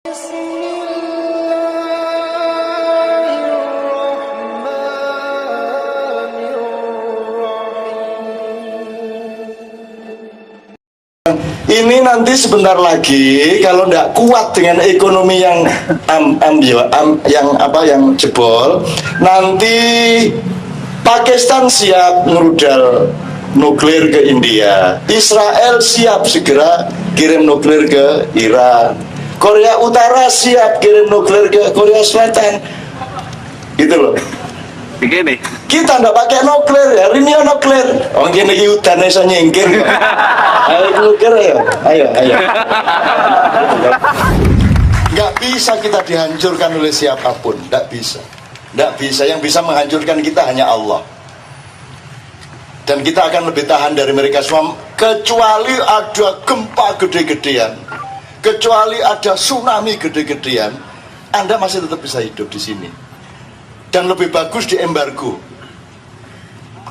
Ini nanti sebentar lagi kalau tidak kuat dengan ekonomi yang jebol, nanti Pakistan siap ngerudal nuklir ke India, Israel siap segera kirim nuklir ke Iran, Korea Utara siap kirim nuklir ke Korea Selatan, gitu loh. Begini, kita nggak pakai nuklir ya, ini nuklir. Oh gini hutan bisa nyingkir. Ayo nuklir ayo. Nggak bisa kita dihancurkan oleh siapapun, nggak bisa. Yang bisa menghancurkan kita hanya Allah. Dan kita akan lebih tahan dari mereka semua, kecuali ada gempa gede-gedean, kecuali ada tsunami gede-gedean, Anda masih tetap bisa hidup di sini. Dan lebih bagus di embargo.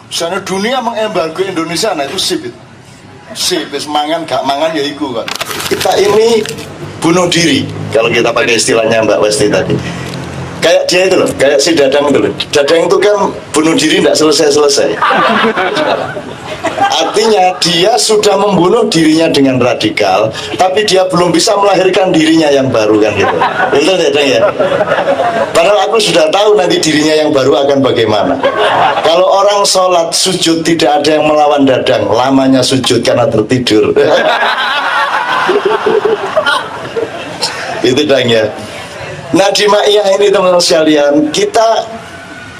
Misalnya dunia mengembargo Indonesia, nah itu sip, mangan gak mangan ya iku kan. Kita ini bunuh diri kalau kita pakai istilahnya Mbak Westi tadi. Kayak dia itu loh, kayak si Dadang itu loh. Dadang itu kan bunuh diri tidak selesai-selesai. Artinya dia sudah membunuh dirinya dengan radikal, tapi dia belum bisa melahirkan dirinya yang baru kan gitu. Betul Dadang ya? Padahal aku sudah tahu nanti dirinya yang baru akan bagaimana. Kalau orang sholat sujud tidak ada yang melawan Dadang, lamanya sujud karena tertidur. Itu Dang ya. Nah di Ma'iyah ini teman-teman sekalian, kita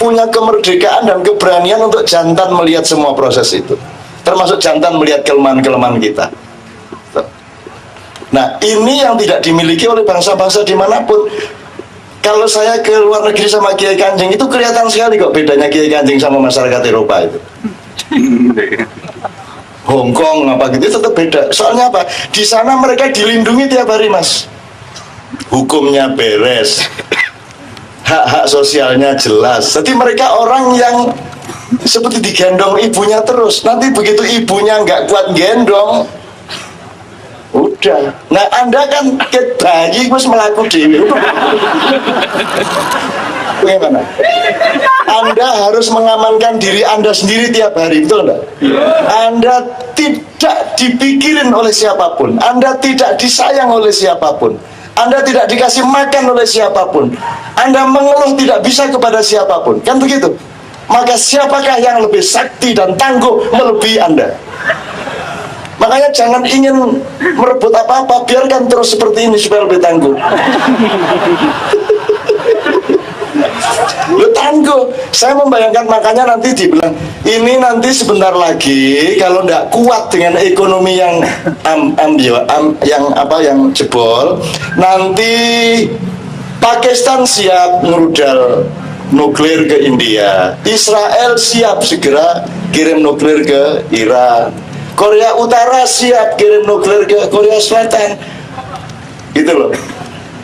punya kemerdekaan dan keberanian untuk jantan melihat semua proses itu, termasuk jantan melihat kelemahan-kelemahan kita. Nah ini yang tidak dimiliki oleh bangsa-bangsa dimanapun. Kalau saya ke luar negeri sama Kiai Kanjeng itu kelihatan sekali kok bedanya Kiai Kanjeng sama masyarakat Eropa itu. Hong Kong apa gitu tetap beda. Soalnya apa? Di sana mereka dilindungi tiap hari mas. Hukumnya beres, hak-hak sosialnya jelas. Jadi mereka orang yang seperti digendong ibunya terus. Nanti begitu ibunya nggak kuat gendong, udah. Nah Anda kan ket bayi terus melaku dewi. Bagaimana? Anda harus mengamankan diri Anda sendiri tiap hari, betul nggak? Anda tidak dipikirin oleh siapapun, Anda tidak disayang oleh siapapun, Anda tidak dikasih makan oleh siapapun, Anda mengeluh tidak bisa kepada siapapun, kan begitu? Maka siapakah yang lebih sakti dan tangguh melebihi Anda? Makanya jangan ingin merebut apa-apa, biarkan terus seperti ini supaya lebih tangguh. Lu tangguh. Saya membayangkan, makanya nanti dibilang ini nanti sebentar lagi kalau tidak kuat dengan ekonomi yang jebol, nanti Pakistan siap ngerudal nuklir ke India, Israel siap segera kirim nuklir ke Iran, Korea Utara siap kirim nuklir ke Korea Selatan, gitu loh.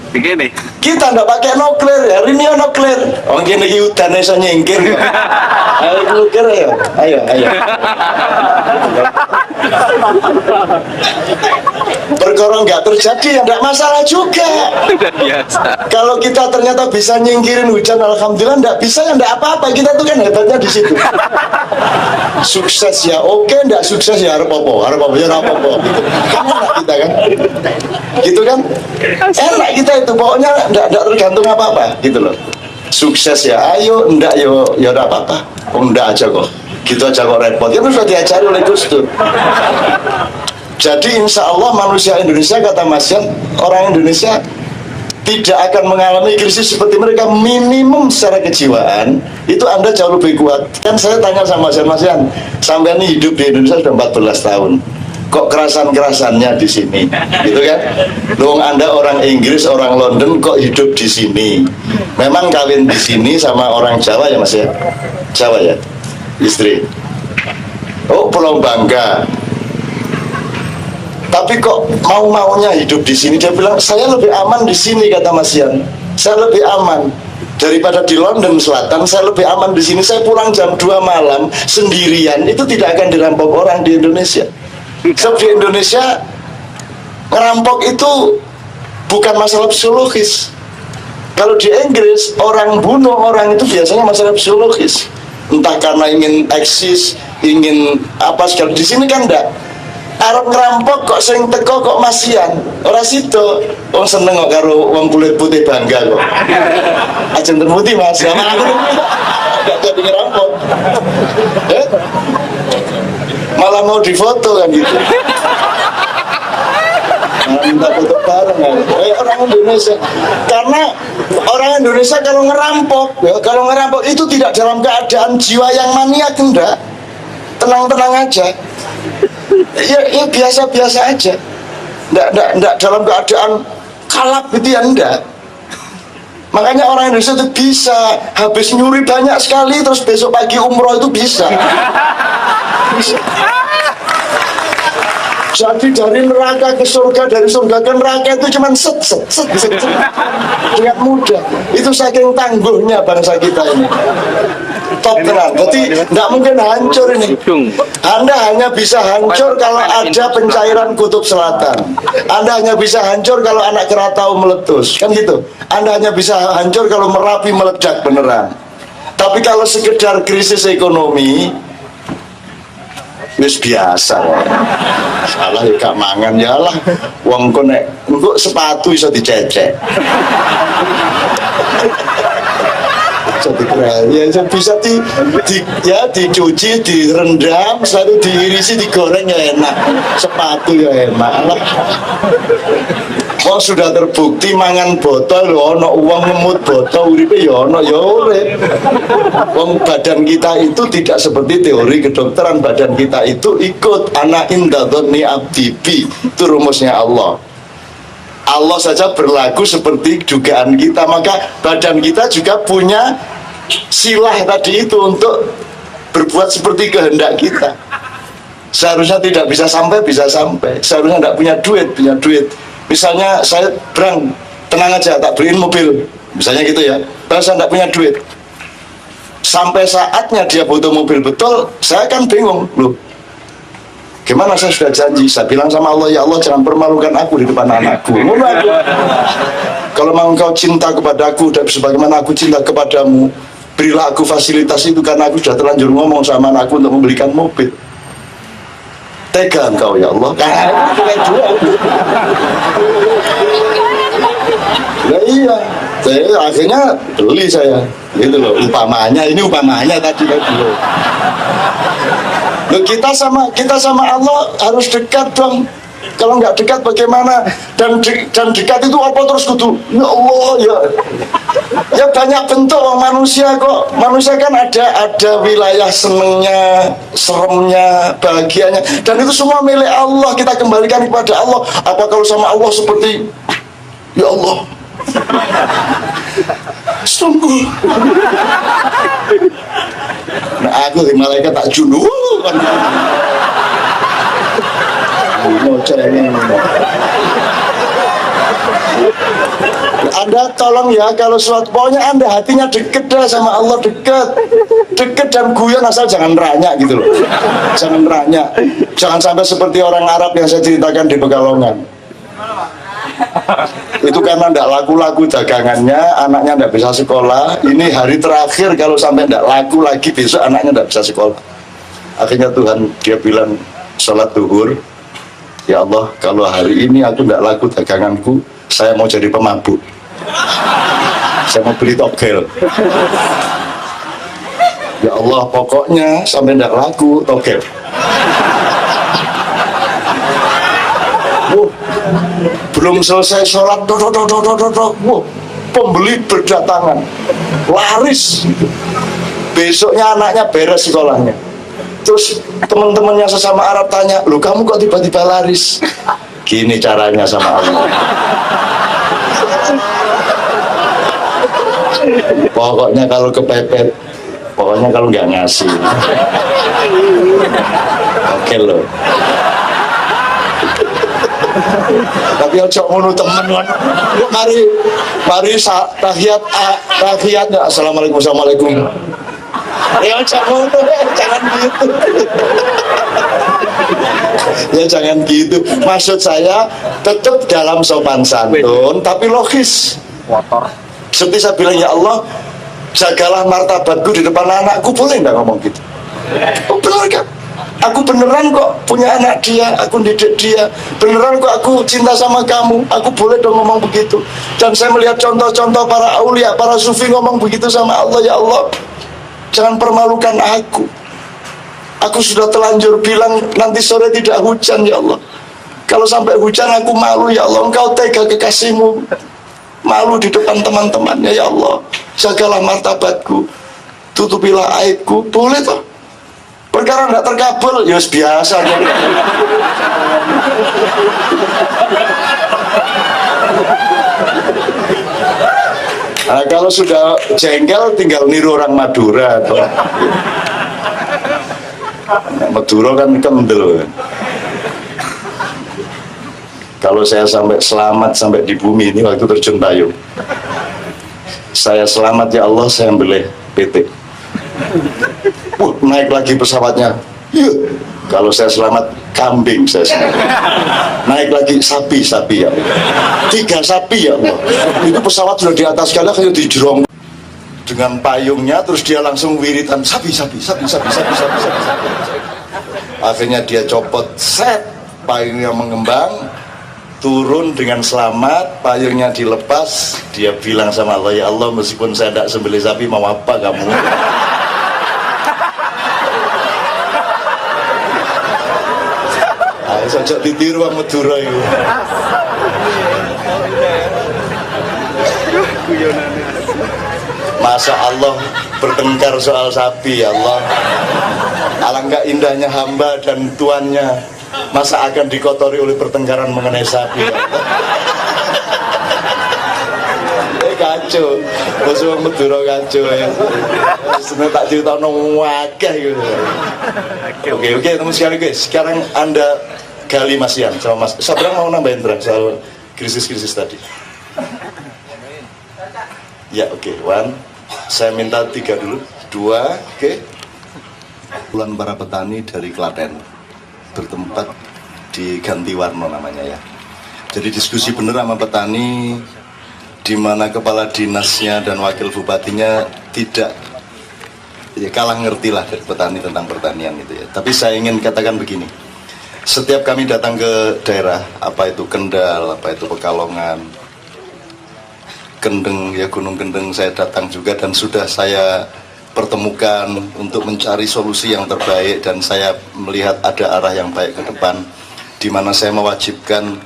begini. Kita nggak pakai nuklir ya, ini nuklir. Oh gini hutan bisa nyingkir. Ayo nuklir ayo. Perkara nggak terjadi ya nggak masalah juga. Sudah biasa. Kalau kita ternyata bisa nyingkirin hujan, alhamdulillah. Nggak bisa ya nggak apa-apa. Kita tuh kan hebatnya di situ. Sukses ya oke, nggak sukses ya harap apa ya apa. Gitu. Kan enak kita kan. Gitu kan? Enak kita itu, pokoknya enggak tergantung apa-apa gitu loh. Sukses ya ayo, enggak ya enggak apa-apa. Oh enggak aja kok. Gitu aja kok repot. Itu sudah diajari oleh Gus Dur. Jadi insya Allah manusia Indonesia, kata Mas Yan, orang Indonesia tidak akan mengalami krisis seperti mereka. Minimum secara kejiwaan itu Anda jauh lebih kuat. Kan saya tanya sama Mas Yan, sampai ini hidup di Indonesia sudah 14 tahun. Kok kerasan-kerasannya di sini, gitu kan? Dong Anda orang Inggris, orang London, kok hidup di sini? Memang kawin di sini sama orang Jawa ya Mas ya? Jawa ya, istri. Oh Pulau Bangka. Tapi kok mau-maunya hidup di sini? Dia bilang saya lebih aman di sini, kata Mas Yan. Saya lebih aman daripada di London Selatan. Saya lebih aman di sini. Saya pulang jam 2 malam sendirian, itu tidak akan dirampok orang di Indonesia. Sebab di Indonesia ngerampok itu bukan masalah psikologis. Kalau di Inggris orang bunuh orang itu biasanya masalah psikologis, entah karena ingin eksis, ingin apa segala. Di sini kan enggak. Arab ngerampok kok sering teko kok masian. Ora sido. Wong seneng kok karo wong kulit putih bangga kok. Aja putih Mas. Sama aku enggak jadi ngerampok. Malah mau difoto kan gitu. Minta foto bareng kan. Orang Indonesia. Karena orang Indonesia kalau ngerampok itu tidak dalam keadaan jiwa yang maniak, enggak. Tenang-tenang aja. Ya biasa-biasa aja. Enggak dalam keadaan kalap gitu ya, enggak. Makanya orang Indonesia itu bisa habis nyuri banyak sekali terus besok pagi umroh itu bisa. Jadi dari neraka ke surga, dari surga ke neraka itu cuma set dengan mudah. Itu saking tangguhnya bangsa kita ini. Top tenang. Jadi tidak mungkin hancur ini. Anda hanya bisa hancur kalau ada pencairan kutub selatan. Anda hanya bisa hancur kalau anak Krakatau meletus, kan gitu. Anda hanya bisa hancur kalau Merapi meledak beneran. Tapi kalau sekedar krisis ekonomi, wis biasa ya. Salah ya gak mangan ya lah. Wong kok nek engko sepatu iso dicecek. Ya bisa dicuci, direndam, selalu diirisi, digoreng ya enak. Sepatu ya enak lah. Wong sudah terbukti mangan botol ono uang ngemut botol uripe ya ono ya urip. Wong badan kita itu tidak seperti teori kedokteran, badan kita itu ikut ana inda dzanni abdi bi. Itu rumusnya Allah. Allah saja berlaku seperti dugaan kita, maka badan kita juga punya silah tadi itu untuk berbuat seperti kehendak kita. Seharusnya tidak bisa sampai, bisa sampai. Seharusnya tidak punya duit. Misalnya saya berang, tenang aja, tak beliin mobil, misalnya gitu ya. Tapi saya tidak punya duit. Sampai saatnya dia butuh mobil betul, saya kan bingung, loh. Gimana saya sudah janji, saya bilang sama Allah, ya Allah jangan permalukan aku di depan anakku. Kalau memang engkau cinta kepadaku dan sebagaimana aku cinta kepadamu, berilah aku fasilitas itu karena aku sudah terlanjur ngomong sama anakku untuk membelikan mobil. Tega engkau ya Allah. Ya iya, akhirnya beli saya. Gitu loh, ini upamanya tadi loh. Loh, kita sama Allah harus dekat dong. Kalau nggak dekat bagaimana? Dan dekat itu apa terus kudu? Ya Allah ya banyak bentuk manusia kok. Manusia kan ada wilayah senengnya, seremnya, bahagianya, dan itu semua milik Allah. Kita kembalikan kepada Allah. Apa kalau sama Allah seperti ya Allah? Sungguh. Nah aku di malaikat tak jundu. Anda tolong ya, kalau suatu pokoknya Anda hatinya deket dah sama Allah, deket dan guyon, asal jangan ranyak gitu loh. Jangan ranyak. Jangan sampai seperti orang Arab yang saya ceritakan di Pekalongan. Itu karena tidak laku-laku dagangannya, anaknya tidak bisa sekolah. Ini hari terakhir, kalau sampai tidak laku lagi besok anaknya tidak bisa sekolah. Akhirnya Tuhan dia bilang sholat duhur, ya Allah kalau hari ini aku tidak laku daganganku, saya mau jadi pemabuk, saya mau beli togel. Ya Allah pokoknya sampai tidak laku togel. Belum selesai sholat, pembeli berdatangan, laris. Besoknya anaknya beres sekolahnya. Terus teman-temannya sesama Arab tanya, loh kamu kok tiba-tiba laris? Gini caranya sama Allah. Pokoknya kalau kepepet, pokoknya kalau nggak ngasih, oke loh. Tapi ojo ngono temen kan. Mari tahiyat ya. Assalamualaikum. Ya ojo ngono, jangan gitu. Ya jangan gitu. Maksud saya tetap dalam sopan santun tapi logis. Seperti saya bilang, ya Allah, jagalah martabatku di depan anakku, boleh nggak ngomong gitu? Oh benar kan? Aku beneran kok punya anak dia, aku didik dia, beneran kok aku cinta sama kamu, aku boleh dong ngomong begitu. Dan saya melihat contoh-contoh para aulia, para sufi ngomong begitu sama Allah, ya Allah, jangan permalukan aku. Aku sudah telanjur bilang nanti sore tidak hujan, ya Allah. Kalau sampai hujan aku malu, ya Allah, engkau tega kekasihmu, malu di depan teman-temannya, ya Allah, jagalah martabatku, tutupilah aibku, boleh toh? Perkara tidak terkabul, ya biasa. Nah, kalau sudah jengkel tinggal niru orang Madura atau Madura kan kendel. Kalau saya sampai selamat sampai di bumi ini waktu terjun payung, saya selamat ya Allah, saya ambil PT. Naik lagi pesawatnya. Kalau saya selamat, kambing saya selamat. Naik lagi sapi ya Allah. 3 sapi ya Allah. Itu pesawat sudah di atas sekali kayak dijerong dengan payungnya, terus dia langsung wiritan sapi. Akhirnya dia copot, set, payungnya mengembang, turun dengan selamat, payungnya dilepas. Dia bilang sama Allah, ya Allah, meskipun saya tidak sembelih sapi, mau apa kamu? Sajak ditiru sama Madura itu. Masa Allah bertengkar soal sapi, ya Allah. Alangkah indahnya hamba dan tuannya, masa akan dikotori oleh pertengkaran mengenai sapi, ya Allah. Kacau, bos orang Madura kacau ya. Sebenarnya tak cerita wakah gitu. Oke, teman sekali guys. Sekarang Anda gali Mas Ian sama Mas Sabrang, mau nambahin terang soal krisis-krisis tadi. Ya oke, 1. Saya minta 3 dulu. 2, oke. Bulan para petani dari Klaten bertempat di Gantiwarno namanya ya. Jadi diskusi bener sama petani, di mana kepala dinasnya dan wakil bupatinya tidak ya, kalah ngerti lah dari petani tentang pertanian itu ya. Tapi saya ingin katakan begini, setiap kami datang ke daerah, apa itu Kendal, apa itu Pekalongan, Kendeng ya, Gunung Kendeng, saya datang juga dan sudah saya pertemukan untuk mencari solusi yang terbaik, dan saya melihat ada arah yang baik ke depan, di mana saya mewajibkan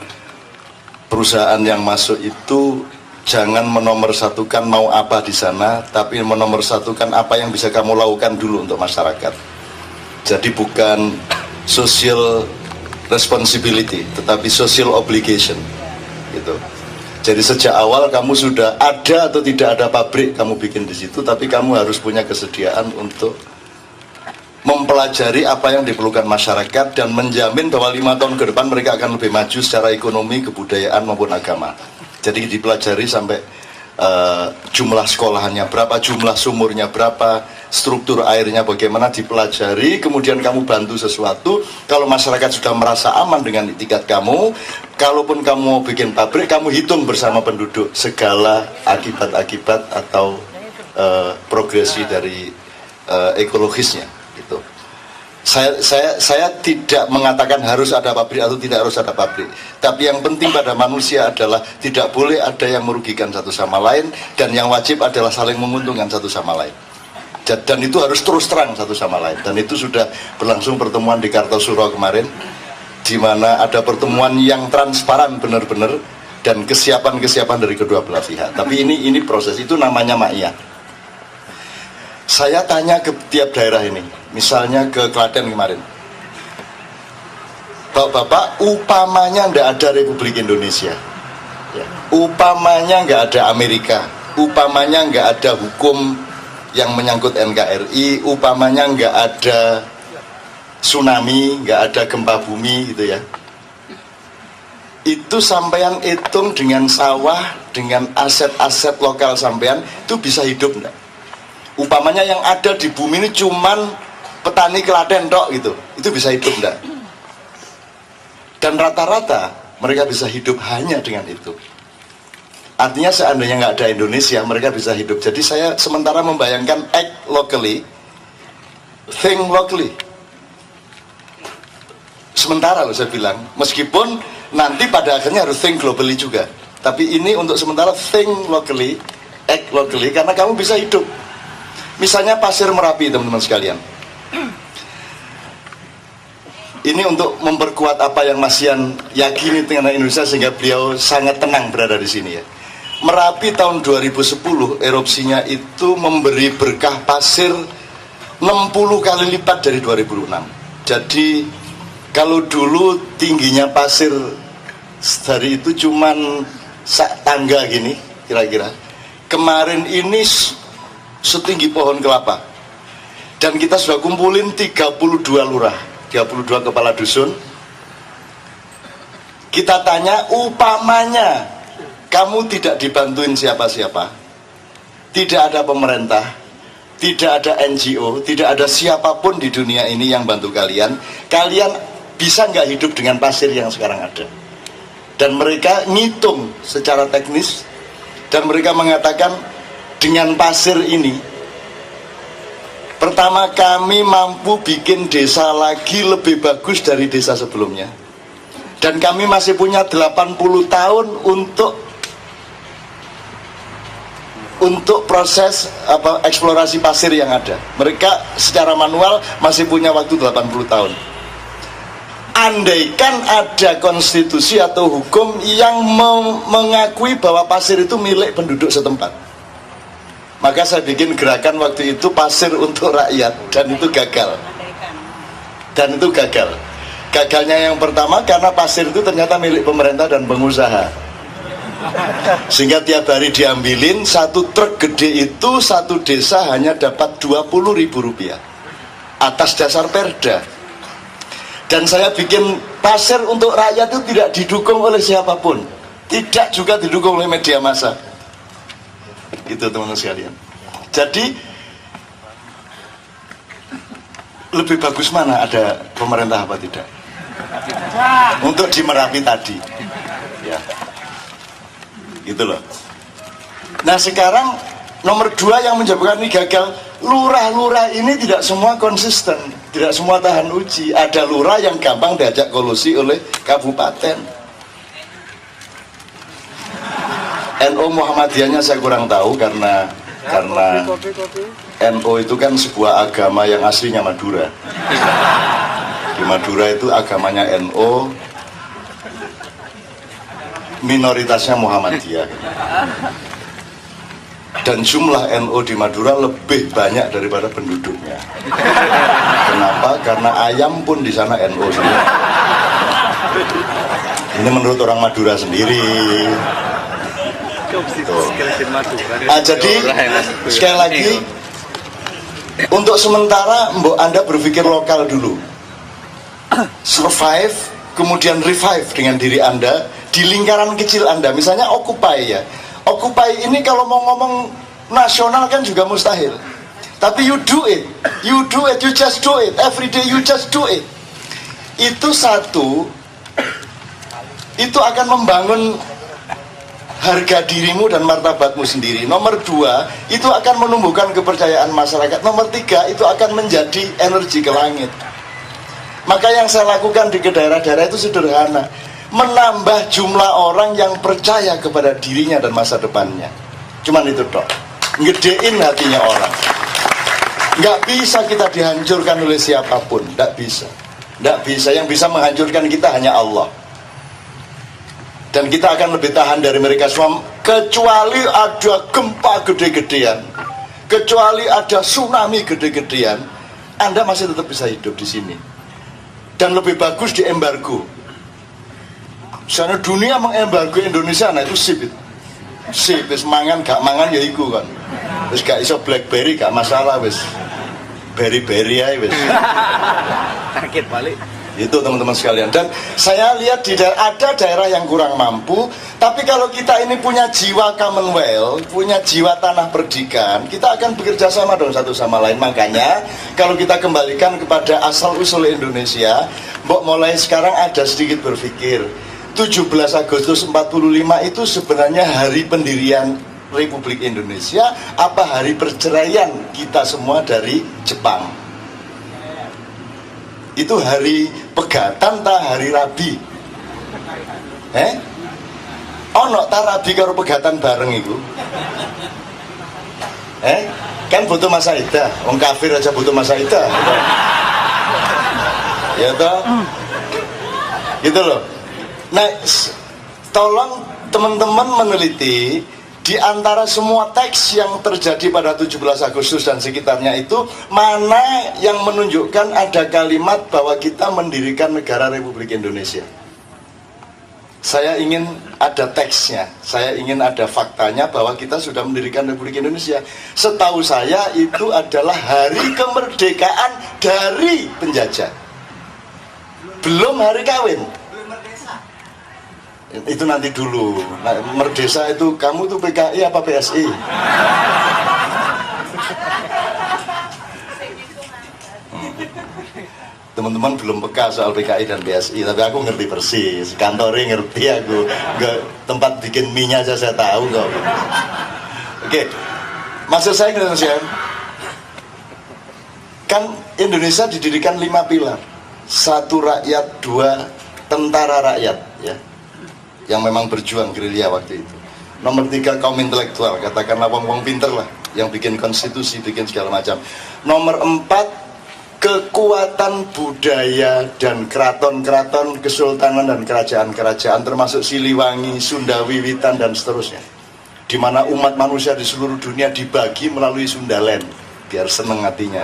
perusahaan yang masuk itu jangan menomorsatukan mau apa di sana, tapi menomorsatukan apa yang bisa kamu lakukan dulu untuk masyarakat. Jadi bukan social responsibility, tetapi social obligation gitu. Jadi sejak awal kamu sudah ada atau tidak ada pabrik kamu bikin di situ, tapi kamu harus punya kesediaan untuk mempelajari apa yang diperlukan masyarakat dan menjamin bahwa 5 tahun ke depan mereka akan lebih maju secara ekonomi, kebudayaan maupun agama. Jadi dipelajari sampai jumlah sekolahannya berapa, jumlah sumurnya berapa, struktur airnya bagaimana, dipelajari, kemudian kamu bantu sesuatu. Kalau masyarakat sudah merasa aman dengan itikat kamu, kalaupun kamu mau bikin pabrik, kamu hitung bersama penduduk segala akibat-akibat atau progresi dari ekologisnya gitu. Saya tidak mengatakan harus ada pabrik atau tidak harus ada pabrik, tapi yang penting pada manusia adalah tidak boleh ada yang merugikan satu sama lain, dan yang wajib adalah saling menguntungkan satu sama lain, dan itu harus terus terang satu sama lain. Dan itu sudah berlangsung pertemuan di Kartosuro kemarin, di mana ada pertemuan yang transparan benar-benar dan kesiapan dari kedua belah pihak. Tapi ini proses, itu namanya Ma'iyah. Saya tanya ke tiap daerah ini, misalnya ke Klaten kemarin, Bapak, upamanya nggak ada Republik Indonesia, ya, upamanya nggak ada Amerika, upamanya nggak ada hukum yang menyangkut NKRI, upamanya nggak ada tsunami, nggak ada gempa bumi gitu ya. Itu sampean hitung dengan sawah, dengan aset-aset lokal sampean, itu bisa hidup enggak? Upamanya yang ada di bumi ini cuman petani Klaten tok gitu, itu bisa hidup enggak? Dan rata-rata mereka bisa hidup hanya dengan itu. Artinya seandainya nggak ada Indonesia, mereka bisa hidup. Jadi saya sementara membayangkan act locally, think locally. Sementara loh saya bilang, meskipun nanti pada akhirnya harus think globally juga. Tapi ini untuk sementara think locally, act locally, karena kamu bisa hidup. Misalnya pasir Merapi, teman-teman sekalian. Ini untuk memperkuat apa yang Mas Yan yakini tentang Indonesia sehingga beliau sangat tenang berada di sini ya. Merapi tahun 2010 erupsinya itu memberi berkah pasir 60 kali lipat dari 2006. Jadi kalau dulu tingginya pasir dari itu cuman sak tangga gini kira-kira. Kemarin ini setinggi pohon kelapa. Dan kita sudah kumpulin 32 lurah, 32 kepala dusun. Kita tanya, upamanya kamu tidak dibantuin siapa-siapa, tidak ada pemerintah, tidak ada NGO, tidak ada siapapun di dunia ini yang bantu kalian, kalian bisa nggak hidup dengan pasir yang sekarang ada? Dan mereka ngitung secara teknis, dan mereka mengatakan dengan pasir ini, pertama kami mampu bikin desa lagi lebih bagus dari desa sebelumnya. Dan kami masih punya 80 tahun untuk proses eksplorasi pasir yang ada. Mereka secara manual masih punya waktu 80 tahun. Andaikan ada konstitusi atau hukum yang mengakui bahwa pasir itu milik penduduk setempat, maka saya bikin gerakan waktu itu pasir untuk rakyat, dan itu gagal. Gagalnya yang pertama karena pasir itu ternyata milik pemerintah dan pengusaha, sehingga tiap hari diambilin. Satu truk gede itu satu desa hanya dapat Rp20.000 atas dasar perda. Dan saya bikin pasir untuk rakyat itu tidak didukung oleh siapapun, tidak juga didukung oleh media massa. Gitu teman-teman sekalian. Jadi lebih bagus mana, ada pemerintah apa tidak? Untuk di Merapi tadi ya. Gitu loh. Nah sekarang nomor 2 yang menyebabkan ini gagal, lurah-lurah ini tidak semua konsisten, tidak semua tahan uji. Ada lurah yang gampang diajak kolusi oleh kabupaten. NU Muhammadiyahnya saya kurang tahu karena NU itu kan sebuah agama yang aslinya Madura. Di Madura itu agamanya NU, minoritasnya Muhammadiyah. Dan jumlah NU di Madura lebih banyak daripada penduduknya. Kenapa? Karena ayam pun di sana NU sendiri. Ini menurut orang Madura sendiri. Jadi sekali lagi, untuk sementara Anda berpikir lokal dulu, survive, kemudian revive dengan diri Anda di lingkaran kecil Anda. Misalnya Occupy ya. Occupy ini kalau mau ngomong nasional kan juga mustahil. Tapi you do it, you just do it, every day you just do it. Itu satu, itu akan membangun harga dirimu dan martabatmu sendiri. Nomor 2, itu akan menumbuhkan kepercayaan masyarakat. Nomor 3, itu akan menjadi energi ke langit. Maka yang saya lakukan di daerah-daerah itu sederhana, menambah jumlah orang yang percaya kepada dirinya dan masa depannya. Cuman itu dok, ngedein hatinya orang. Nggak bisa kita dihancurkan oleh siapapun, nggak bisa. Nggak bisa, yang bisa menghancurkan kita hanya Allah. Dan kita akan lebih tahan dari mereka semua, kecuali ada gempa gede-gedean, kecuali ada tsunami gede-gedean, Anda masih tetap bisa hidup di sini. Dan lebih bagus di embargo. Misalnya dunia mengembargo Indonesia, nah itu sip itu. Sip, wis mangan gak mangan ya iku kan. Wis gak iso BlackBerry gak masalah wis. Berry-berry aja wis. Target balik. Itu teman-teman sekalian. Dan saya lihat ada daerah yang kurang mampu, tapi kalau kita ini punya jiwa Commonwealth, punya jiwa tanah perdikan, kita akan bekerja sama dong satu sama lain. Makanya kalau kita kembalikan kepada asal usul Indonesia, Mbok mulai sekarang ada sedikit berpikir 17 Agustus 45 itu sebenarnya hari pendirian Republik Indonesia apa hari perceraian kita semua dari Jepang? Itu hari pegatan ta hari rabi? Ono ta rabi karo pegatan bareng itu? Kan butuh masa ida, wong kafir aja butuh masa ida. Ya toh? Gitu loh. Nah, tolong teman-teman meneliti di antara semua teks yang terjadi pada 17 Agustus dan sekitarnya itu, mana yang menunjukkan ada kalimat bahwa kita mendirikan negara Republik Indonesia. Saya ingin ada teksnya, saya ingin ada faktanya bahwa kita sudah mendirikan Republik Indonesia. Setahu saya itu adalah hari kemerdekaan dari penjajah. Belum hari kawin. Itu nanti dulu. Nah, merdesa itu kamu tuh PKI apa PSI? Teman-teman belum peka soal PKI dan PSI, tapi aku ngerti persis. Kantornya ngerti aku. Nggak, tempat bikin minyak aja saya tahu kok. Oke, maksud saya Indonesia kan Indonesia didirikan 5 pilar. 1 rakyat, 2 tentara rakyat, ya, yang memang berjuang gerilya waktu itu. Nomor 3 kaum intelektual, katakanlah wong-wong pinter lah, yang bikin konstitusi, bikin segala macam. Nomor 4 kekuatan budaya dan keraton-keraton, kesultanan dan kerajaan-kerajaan, termasuk Siliwangi, Sunda Wiwitan dan seterusnya, di mana umat manusia di seluruh dunia dibagi melalui Sundaland biar seneng hatinya.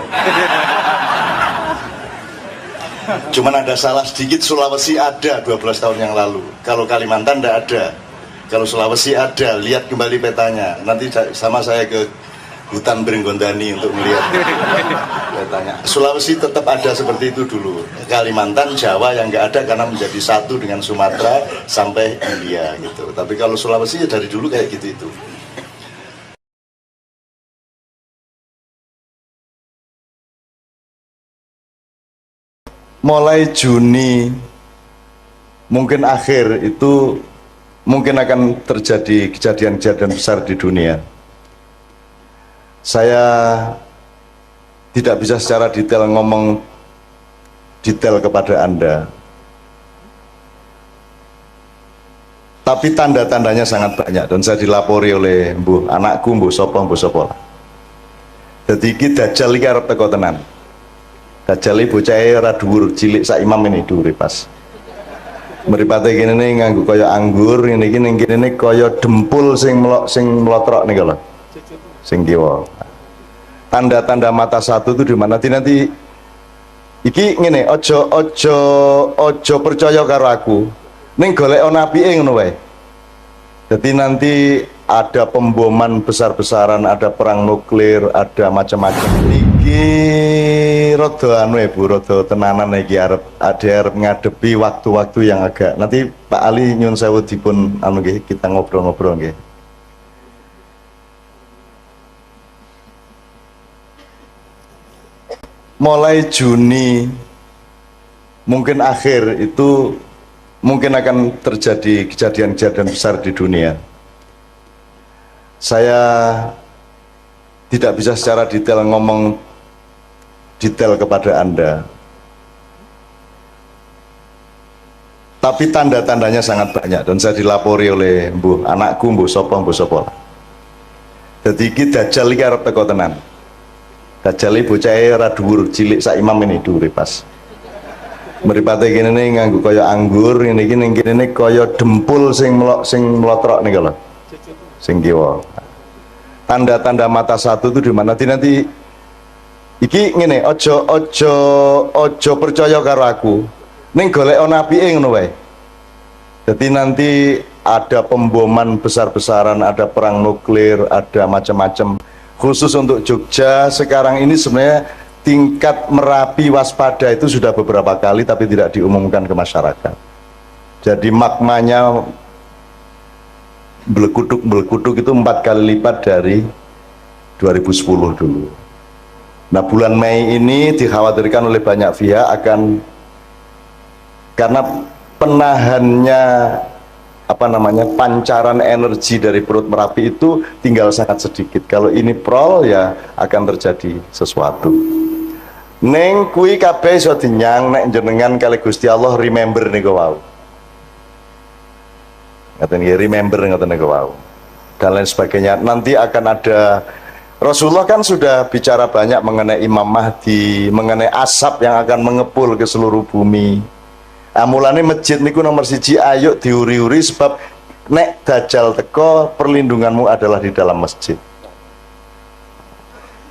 Cuman ada salah sedikit, Sulawesi ada 12 tahun yang lalu. Kalau Kalimantan tidak ada. Kalau Sulawesi ada, lihat kembali petanya. Nanti sama saya ke hutan Beringgondani untuk melihat petanya. Sulawesi tetap ada seperti itu dulu. Kalimantan, Jawa yang nggak ada karena menjadi satu dengan Sumatera sampai India gitu. Tapi kalau Sulawesi ya dari dulu kayak gitu itu. Mulai Juni mungkin akhir itu mungkin akan terjadi kejadian-kejadian besar di dunia. Saya tidak bisa secara detail ngomong detail kepada Anda, tapi tanda-tandanya sangat banyak dan saya dilapori oleh anakku, mbuh sopo. Jadi iki Dajjal iki arep teko tenan. Dajjal iki bocahe ora dhuwur, cilik sak imam ini dhuwure pas. Mripate kene nganggo kaya anggur, ngene iki ning kene kaya dempul sing mlotrok niku lho. Sing kiwa. Tanda-tanda mata satu itu di mana nanti iki ngene, ojo percaya karo aku. Ning golek ana apike ngono wae. Jadi nanti ada pemboman besar-besaran, ada perang nuklir, ada macam-macam. Iki rada anu Bu, rada tenanan iki arep ngadepi waktu-waktu yang agak. Nanti Pak Ali nyun sewu dipun anu nggih, kita ngobrol-ngobrol nggih. Mulai Juni mungkin akhir itu mungkin akan terjadi kejadian-kejadian besar di dunia. Saya tidak bisa secara detail ngomong detail kepada Anda, tapi tanda-tandanya sangat banyak dan saya dilapori oleh anakku, mbuh sopo. Jadi iki Dajjal iki arep teko tenan. Dajjal iki bocahe ora dhuwur, cilik sak imam ini dhuwure pas. Mripate kene nganggo kaya anggur, ngene iki ning kene kaya dempul sing mlotrok niku lho. Sing kiwa. Tanda-tanda mata satu itu di mana nanti iki ngene, ojo percaya karo aku. Ning golek ana apike ngono wae. Jadi nanti ada pemboman besar-besaran, ada perang nuklir, ada macam-macam. Khusus untuk Jogja sekarang ini sebenarnya tingkat Merapi waspada itu sudah beberapa kali tapi tidak diumumkan ke masyarakat. Jadi magmanya belekuduk itu 4 kali lipat dari 2010 dulu. Nah bulan Mei ini dikhawatirkan oleh banyak pihak akan Karena penahannya pancaran energi dari perut Merapi itu tinggal sangat sedikit. Kalau ini prol ya akan terjadi sesuatu. Neng kui kabeh iso dinyang nek jenengan kali Gusti Allah remember niku wau. Ngaten nggih, remember ngaten niku wau. Dan lain sebagainya. Nanti akan ada, Rasulullah kan sudah bicara banyak mengenai Imam Mahdi, mengenai asap yang akan mengepul ke seluruh bumi. Mulane masjid niku nomor siji, ayo diuri-uri sebab nek dajjal teko perlindunganmu adalah di dalam masjid.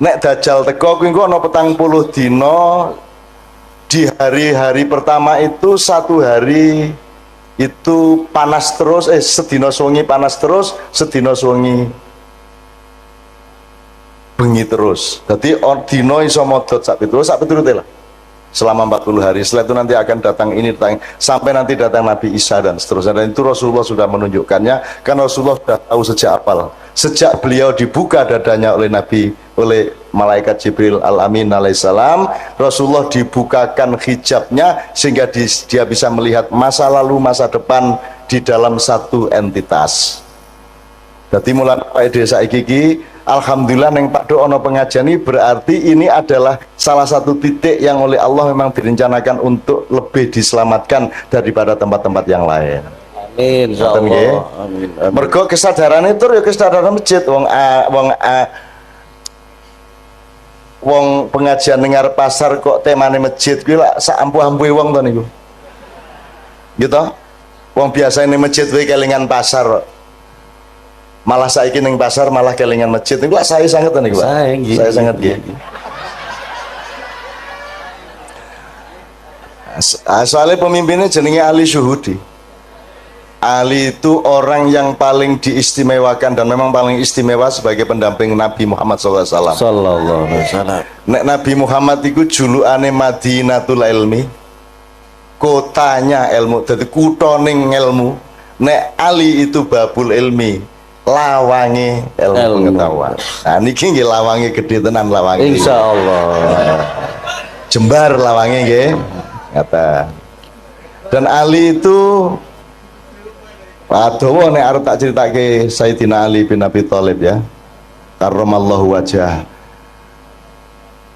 Nek dajjal teko kuwi engko ana 40 dina, di hari-hari pertama itu satu hari itu panas terus, sedina suwengi panas terus, sedina suwengi bengi terus. Dadi dina iso modot sak piturute lah. Selama 40 hari. Setelah itu nanti akan datang ini, sampai nanti datang Nabi Isa dan seterusnya. Dan itu Rasulullah sudah menunjukkannya, karena Rasulullah sudah tahu sejak awal. Sejak beliau dibuka dadanya oleh malaikat Jibril al-Amin alaihissalam, Rasulullah dibukakan hijabnya sehingga dia bisa melihat masa lalu, masa depan di dalam satu entitas. Jadi mulai desa iki, alhamdulillah neng Pak Do ono pengajian ini, berarti ini adalah salah satu titik yang oleh Allah memang direncanakan untuk lebih diselamatkan daripada tempat-tempat yang lain. Amin, insyaallah. Amin. Mergo kesadaran itu ya kesadaran masjid. Wong pengajian dengar pasar kok temane masjid kuwi lak sak ampuh-ampuhe wong to niku. Gitu. Wong biasa ini masjid kuwi kelingan pasar. Malah saiki ning pasar malah kelingan masjid niku lak saya sangat niku, Pak. Saya sangat nggih. Soalnya pemimpinnya jenenge Ali Syuhudi. Ali itu orang yang paling diistimewakan dan memang paling istimewa sebagai pendamping Nabi Muhammad SAW. Sallallahu alaihi wasallam. Nek Nabi Muhammad itu julukane Madinatul Ilmi, kotanya ilmu, jadi kutoning ilmu. Nek Ali itu babul ilmi, lawange ilmu pengetahuan. Nah niki nggih lawange gede tenan lawange. Insyaallah. Jembar lawange nggih. Kata. Dan Ali itu Adowo nek arep tak critake Sayyidina Ali bin Abi Thalib ya. Karramallahu wajah.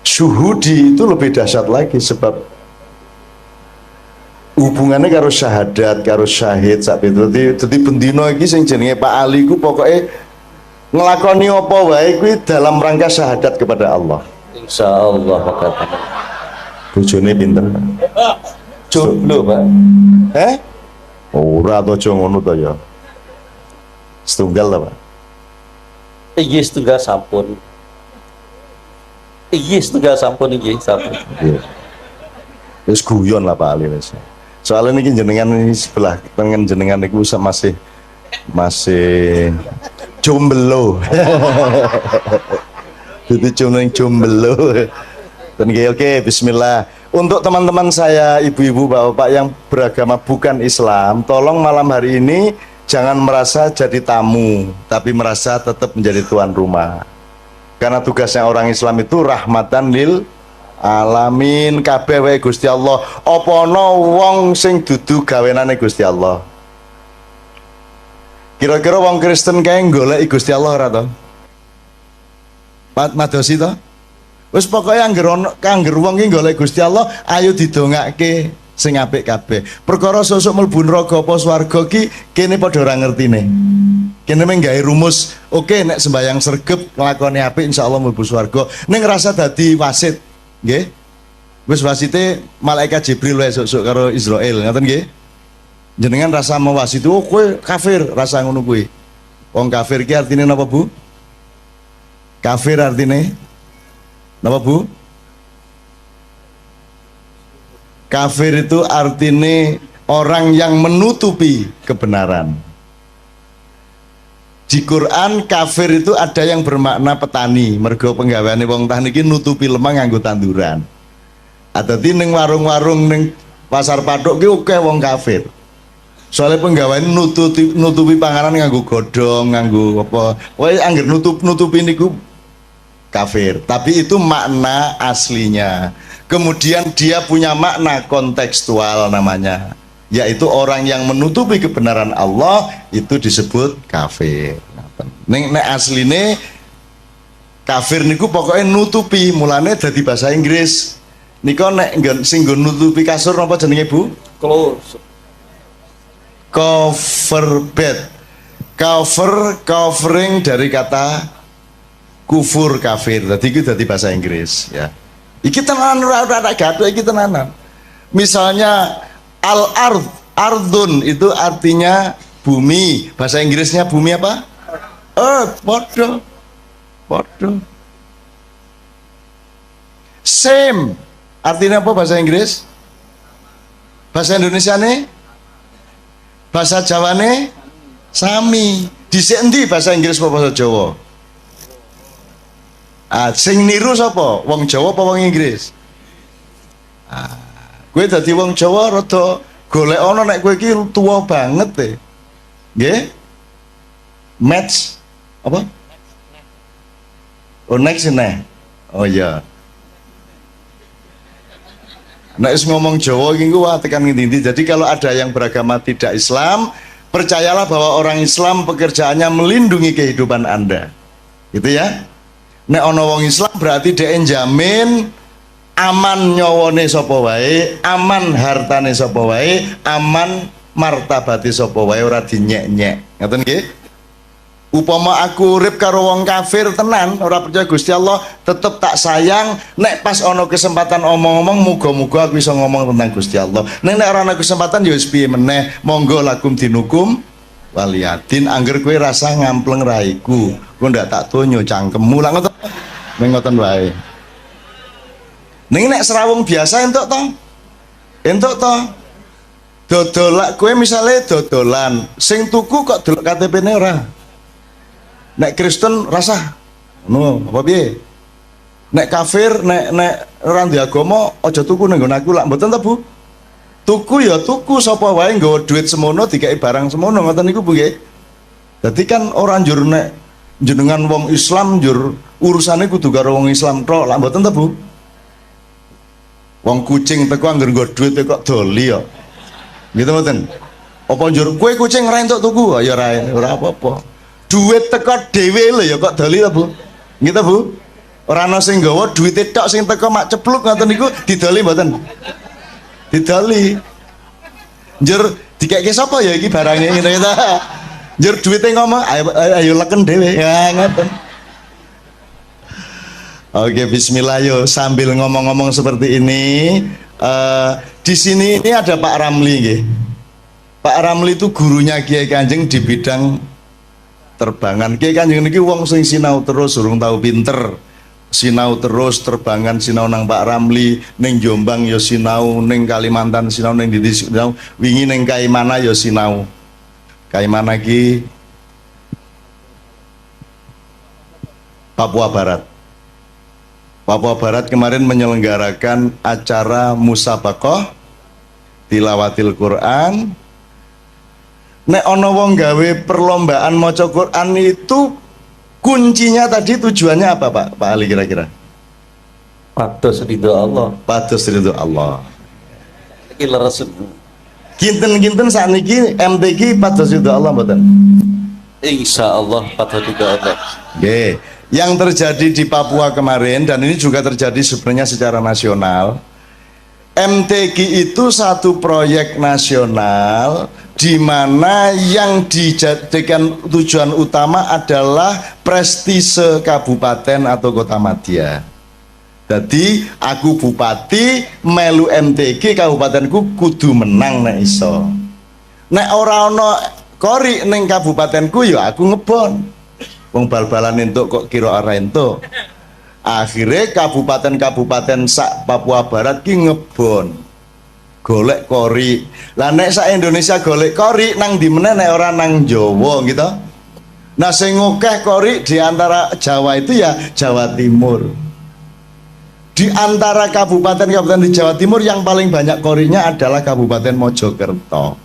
Syuhudi itu lebih dahsyat lagi sebab hubungannya karo syahadat, karo syahid sak itu. Dadi bendino iki sing jenenge Pak Ali ku pokoke nglakoni apa wae kuwi dalam rangka syahadat kepada Allah. Insyaallah kata. Bojone pinter. Jomblo, Pak. Ora to aja ngono to ya. Setunggal ta, Pak? Iya setunggal sampun. Iya setunggal sampun iki sampun. Wis guyon lah Pak Ali wis. Soalnya niki jenengan ini sebelah tengen jenengan niku masih jomblo. Jadi jomblo. Dan oke, bismillah. Untuk teman-teman saya, ibu-ibu, bapak-bapak yang beragama bukan Islam, tolong malam hari ini jangan merasa jadi tamu, tapi merasa tetap menjadi tuan rumah. Karena tugasnya orang Islam itu rahmatan lil alamin, kabeh wae Gusti Allah. Apa ana wong sing dudu gawenane Gusti Allah? Kira-kira wong Kristen kae golek Gusti Allah ora to? Madosi to? Wis pokoke angger wong ki golek Gusti Allah, ayo didongake sing apik kabeh. Perkara sosok mlebu neraka apa swarga ki kene padha ora ngertine. Kene mung gawe rumus, oke nek sembayang sregep nglakoni apik insyaallah mlebu swarga. Ning ngrasa dadi wasit, nggih. Wis wasite malaikat Jibril wae sok karo Israil, ngoten nggih. Jenengan rasa mewasiti, oh kowe kafir, rasa ngono kuwi. Wong kafir ki artine napa, Bu? Kafir artine napa, Bu? Kafir itu artinya orang yang menutupi kebenaran. Di Quran kafir itu ada yang bermakna petani, mergo penggaweane wong tani iki nutupi lemah nganggo tanduran. Dadi ning warung-warung ning pasar pathuk ki akeh wong kafir. Soalnya penggaweane nutupi panganan nganggo godhong, nganggo apa. Wae angger nutupi niku kafir, tapi itu makna aslinya. Kemudian dia punya makna kontekstual namanya. yaitu orang yang menutupi kebenaran Allah itu disebut kafir. Nek asline kafir niku pokoknya nutupi, mulane dadi bahasa Inggris. Nika nek sing nggon nutupi kasur napa jenenge Bu? Close. Cover bed. Covering dari kata kufur kafir. Dadi iki dadi bahasa Inggris ya. Iki tenanan ora gaduh iki tenanan. Misalnya ardun itu artinya bumi. Bahasa Inggrisnya bumi apa? Earth. Podo. Same. Artinya apa bahasa Inggris? Bahasa Indonesia nih? Bahasa Jawa nih? Sami. Dhisik endi bahasa Inggris apa bahasa Jawa? Sing niru sapa? Wong Jawa apa wong Inggris? Gue dadi wong Jawa rada golek ana nek kowe iki tuwa banget e. Nggih? Match apa? Oh next ini. Oh iya. Nek ngomong Jawa iki wah tekan ngendi-endi. Jadi kalau ada yang beragama tidak Islam, percayalah bahwa orang Islam pekerjaannya melindungi kehidupan Anda. Gitu ya. Nek ana wong Islam berarti dhek njamin aman nyawane sapa wae, aman hartane sapa wae, aman martabate sapa wae, ora dinyek-nyek. Ngoten nggih? Upama aku urip karo wong kafir tenan, ora percaya Gusti Allah, tetep tak sayang. Nek pas ana kesempatan omong-omong, muga-muga aku bisa ngomong tentang Gusti Allah. Nek ora ana kesempatan ya wis piye meneh, monggo lakum dinukum waliyadin. Angger kowe rasa ngampleng raiku, kowe ndak tak donyo cangkemmu. Lah ngoten. Ngoten wae. Ning nek serawung biasa entuk to? Entuk to? Dodolak kowe misale dodolan, sing tuku kok delok KTP-ne ora. Nek Kristen rasa ngono, apa piye? Nek kafir, nek ora ndek agama aja tuku nang nggon aku lak mboten ta, Bu? Tuku ya tuku sapa wae nggawa duit semono dikai barang semono ngoten niku Bu nggih. Dadi kan ora njur nek jenengan wong Islam njur urusane kudu karo wong Islam tok lak mboten ta, Bu? Wong kucing teko anggar nggo duit kok doli ya. Gitu mboten. Apa njur kowe kucing ra entuk tuku? Ya ora apa-apa. Duit teko dhewe lho ya kok doli ta, Bu? Gitu, Bu? Ora ana sing nggawa duwite tok sing teko mak cepluk ngoten niku didoli mboten? Didoli. Njur dikeke sapa ya iki barange ngene ta? Njur duwite ngomong ayo leken dhewe. Ya ngoten. Oke, bismillah yo. Sambil ngomong-ngomong seperti ini, di sini ini ada Pak Ramli, nggih. Pak Ramli itu gurunya Kiai Kanjeng di bidang terbangan. Kiai Kanjeng niki wong sing sinau terus, urung tahu pinter. Sinau terus terbangan, sinau nang Pak Ramli, ning Jombang yo sinau, ning Kalimantan sinau, ning ndi sinau, wingi ning Kaimana yo sinau. Kaimana ki Papua Barat. Papua Barat kemarin menyelenggarakan acara musabaqah tilawatil Quran. Nek ana wong gawe perlombaan maca Quran itu kuncinya tadi tujuannya apa Pak Ali kira-kira? Pados ridho Allah. Pados ridho Allah. Iki leres. Kinten-kinten sakniki MTQ pados ridho Allah mboten? Insyaallah pados ridho Allah. Nggih. Yang terjadi di Papua kemarin, dan ini juga terjadi sebenarnya secara nasional, MTQ itu satu proyek nasional di mana yang dijadikan tujuan utama adalah prestise kabupaten atau kota madya. Jadi aku bupati melu MTQ, kabupatenku kudu menang nek iso. Nek ora ana kori ning kabupatenku ya aku ngebon. Wong bal-balan entuk kok kira ora entuk. Akhirnya kabupaten-kabupaten sak Papua Barat ki ngebon golek kori. Lah nek sak Indonesia golek kori nang di meneh nek ora nang Jawa gitu. Nah sing akeh kori di antara Jawa itu ya Jawa Timur. Di antara kabupaten-kabupaten di Jawa Timur yang paling banyak korinya adalah Kabupaten Mojokerto.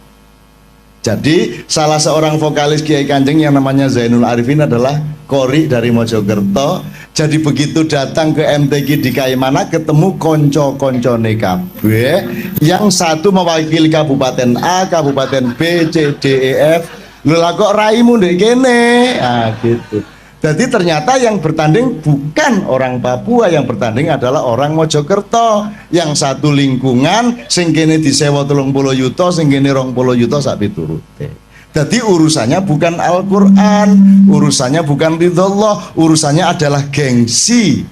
Jadi salah seorang vokalis Kiai Kanjeng yang namanya Zainul Arifin adalah Kori dari Mojokerto. Jadi begitu datang ke MTQ di Kaimana ketemu konco-koncone kabeh, yang satu mewakili Kabupaten A, Kabupaten B, C, D, E, F. Lho lah kok raimu ndek kene? Ah gitu. Jadi ternyata yang bertanding bukan orang Papua, yang bertanding adalah orang Mojokerto. Yang satu lingkungan, sing kene disewa 30 yuta, sing kene 20 yuta sak piturute. Jadi urusannya bukan Al-Quran, urusannya bukan ridhollah, urusannya adalah gengsi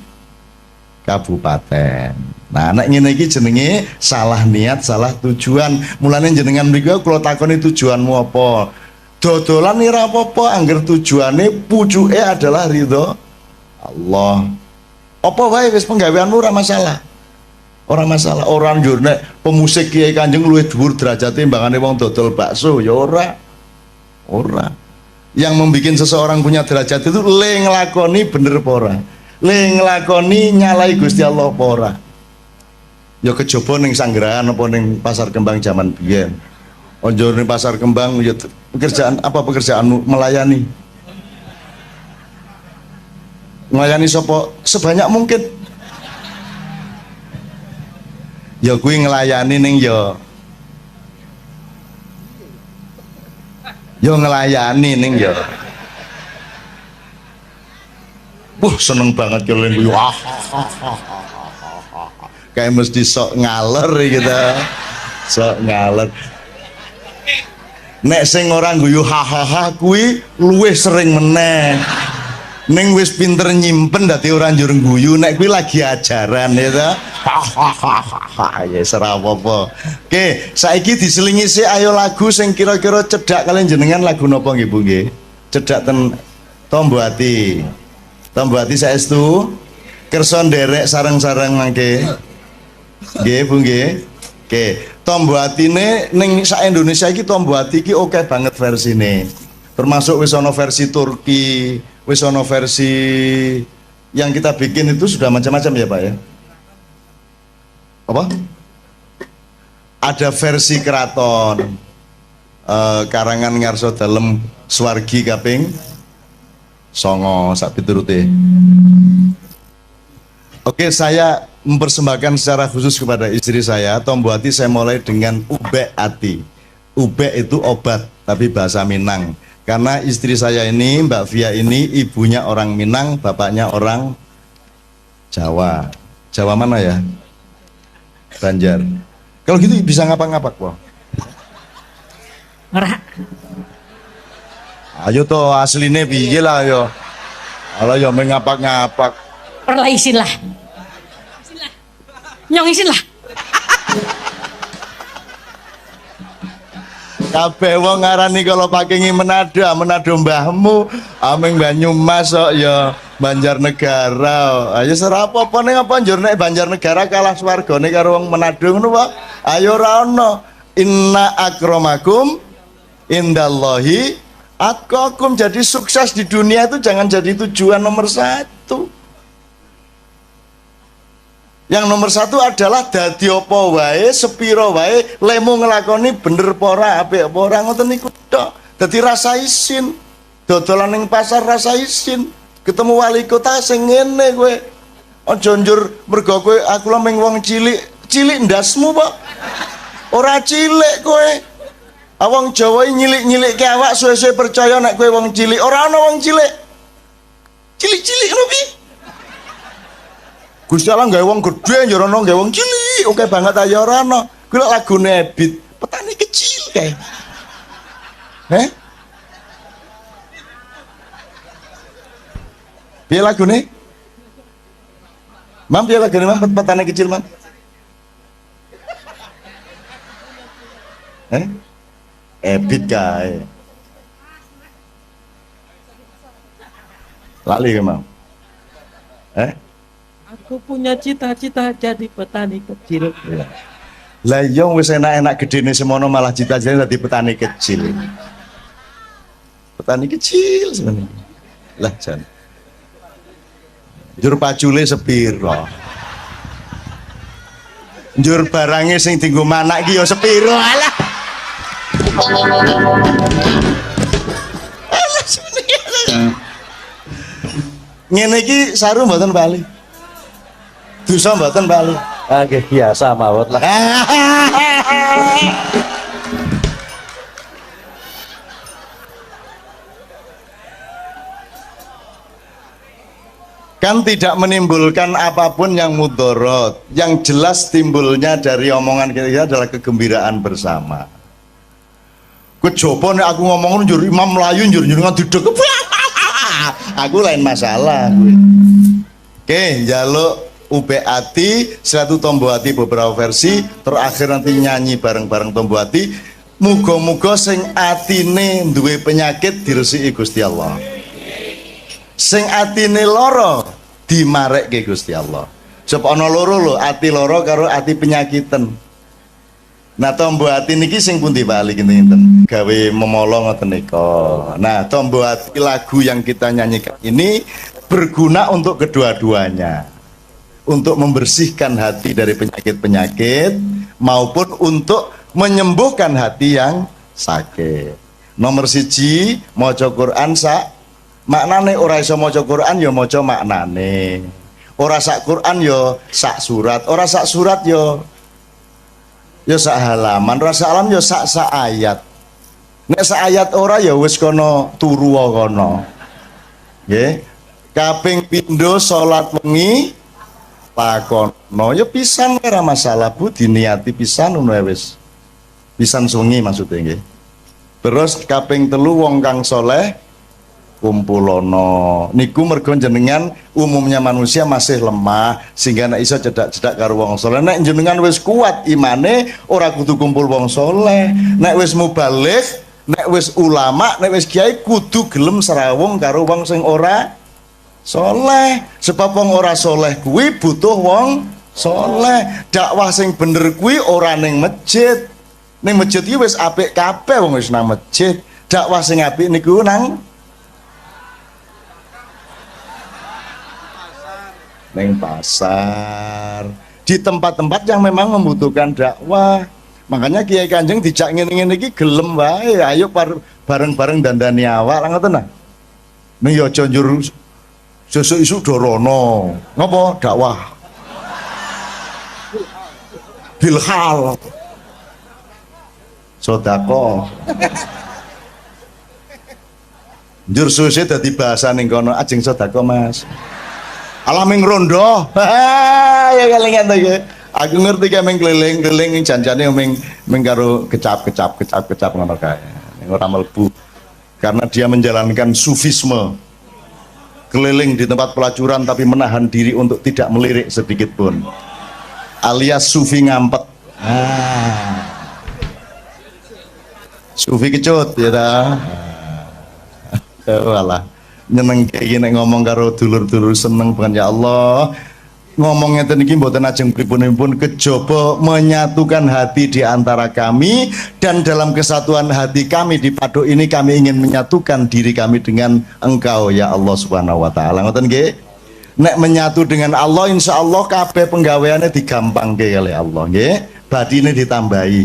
kabupaten. Nah, nek ngene iki jenenge salah niat, salah tujuan. Mulane jenengan mriku kula takoni tujuanmu apa? Dodolan ora apa-apa angger tujuane pucuke adalah ridho Allah. Apa wae wis penggaweanmu ora masalah. Ora masalah. Orang njur nek pemusik Kiai Kanjeng luwih dhuwur derajate timbangane wong dodol bakso ya ora. Ora. Yang membuat seseorang punya derajat itu le nglakoni bener apa ora. Le nglakoni nyalai Gusti Allah apa ora. Ya kejaba ning Sanggerahan apa ning Pasar Kembang zaman biyen. Onjo ning Pasar Kembang ya pekerjaan apa pekerjaanmu? Melayani. Melayani sapa? Sebanyak mungkin. Ya kuwi nglayani ning ya ngelayani ning ya. Wah seneng banget kalau yang guyu. Kayak mesti sok ngaler gitu. Sok ngaler. Nek sing orang guyu hahaha kuwi luwih sering meneh. Ning wis pinter nyimpen dadi ora njur guyu, nek kuwi lagi ajaran ya ta. Ya ora apa-apa. Oke, saiki diselingi sik ayo lagu sing kira-kira cedhak kalian jenengan lagu napa nggih Bu nggih? Cedhak ten Tombo Ati. Tombo Ati saestu kersa nderek sareng-sareng mangke. Nggih Bu nggih. Oke, Tombo Atine ning sak Indonesia iki Tombo Ati iki oke banget versine. Termasuk wis ana versi Turki, wis ana versi yang kita bikin itu sudah macam-macam ya Pak ya. Apa? Ada versi keraton karangan ngarso dalem Swargi kaping 9 sak piturute. Oke, saya mempersembahkan secara khusus kepada istri saya Tombo Ati. Saya mulai dengan Ubek Ati. Ubek itu obat tapi bahasa Minang. Karena istri saya ini, Mbak Via ini ibunya orang Minang, bapaknya orang Jawa. Jawa mana ya? Banjar. Kalau gitu bisa ngapak-ngapak, Wah. Ora. Ayo toh asline piye lah yo. Ala yo mengapak-ngapak. Perlah isin lah. Nyong isin lah. Kabeh wong ngarani kalau pakengi Manado mbahmu, ameng Banyumas kok ya Banjarnegara. Ayo serapopo ning apa njur nek Banjarnegara kalah swargane karo wong Manado ngono wae. Ayo ora ono. Inna akramakum indallahi atqakum. Jadi sukses di dunia itu jangan jadi tujuan nomor 1. Yang nomor 1 adalah dadi apa wae, sepiro wae, lemu ngelakoni bener pora, apik apa ora ngoten niku tok. Dadi rasa isin. Dodolan ning pasar rasa isin. Ketemu wali kota sing ngene kowe. Aja njur mergo kowe aku lho ming wong cilik, cilik ndasmu, Pak. Ora cilik kowe. Wong Jawa nyilik-nyilikke awak suwe-suwe percaya nek kowe wong cilik. Ora ana wong cilik. Cilik-cilik ngono ki. Gusti Allah gawe wong gedhe ya ora gawe wong cilik, oke banget aja ora ana. Kuwi lagune Ebit, petani kecil kae. Piye lagune? Mam piye lagune Mam petani kecil Mam? Ebit kae. Lali ke Mam? Aku punya cita-cita jadi petani kecil. Lah iya wis enak-enak gedene semono malah cita-citane dadi petani kecil. Petani kecil sebenarnya. Lah jan. Njur pacule sepiro? Njur barange sing dienggo manak iki ya sepiro? Alah. Ngene iki saru mboten bali. Dosa mboten bali. Ah, nggih biasa mawon lah. Kan tidak menimbulkan apapun yang mudorot. Yang jelas timbulnya dari omongan kita adalah kegembiraan bersama. Kejopo nek aku ngomong njur Imam Melayu njur ngaduduk. Aku lain masalah. Oke, jaluk UPAti, satu Tombo Hati beberapa versi, terakhir nanti nyanyi bareng-bareng Tombo Hati. Muga-muga sing atine duwe penyakit diresiki Gusti Allah. Sing atine loro dimarekke Gusti Allah. Sebab ana loro lho, ati loro karo ati penyakitan. Nah, Tombo Hati niki sing pundi bali kinten gawe memolo ngoten nika. Nah, Tombo Hati lagu yang kita nyanyikan ini berguna untuk kedua-duanya. Untuk membersihkan hati dari penyakit-penyakit maupun untuk menyembuhkan hati yang sakit. Nomor siji, maca Quran sak maknane, ora iso maca Quran ya maca maknane. Ora sak Quran ya sak surat, ora sak surat ya sak halaman, ora sak halaman ya sak ayat. Nek sak ayat ora ya wis kono turu kono. Nggih. Kaping pindho salat wengi lakono ya pisan ora masalah Bu, diniati pisan ngono wis. Pisan sungi maksudnya nggih. Terus kaping telu wong kang soleh kumpulono niku mergo jenengan umumnya manusia masih lemah sehingga nek iso cedak-cedak karo wong soleh. Nek jenengan wis kuat imane ora kudu kumpul wong soleh. Nek wis mubaligh, nek wis ulama, nek wis kiai kudu gelem serawung karo wong sing ora soleh. Sebab wong ora soleh kuwi butuh wong soleh. Dakwah sing bener kuwi ora ning masjid. Ning masjid iki wis apik kabeh wong wis nang masjid. Dakwah sing apik niku nang pasar, di tempat-tempat yang memang membutuhkan dakwah. Makanya Kiai Kanjeng dijak ngene-ngene iki gelem wae, ayo bareng-bareng dandani awak lah ngoten nah. Ning ya aja njur sesuk isuk dorono. Ngopo? Dakwah. Bilhal. Sodako. Njur sesuk dadi bahasa ning kono ajeng sodako Mas. Alaming rondo, ya kelingan tuh ya. Aku ngerti kayak meng keliling janjane meng karo kecap ngono kae. Ora mlebu. Karena dia menjalankan sufisme. Keliling di tempat pelacuran tapi menahan diri untuk tidak melirik sedikit pun. Alias sufi ngampet. Sufi kecut ya ta. Walah. Nyeneng kayak gini ngomong karo dulur-dulur seneng bukan ya Allah. Ngomongnya tadi mboten ajeng pripun kejaba menyatukan hati di antara kami, dan dalam kesatuan hati kami di Paduk ini kami ingin menyatukan diri kami dengan Engkau ya Allah Subhanahu wa taala. Ngoten nggih. Nek menyatu dengan Allah insya Allah kabeh penggaweane digampangke kali Allah nggih. Badine ditambahi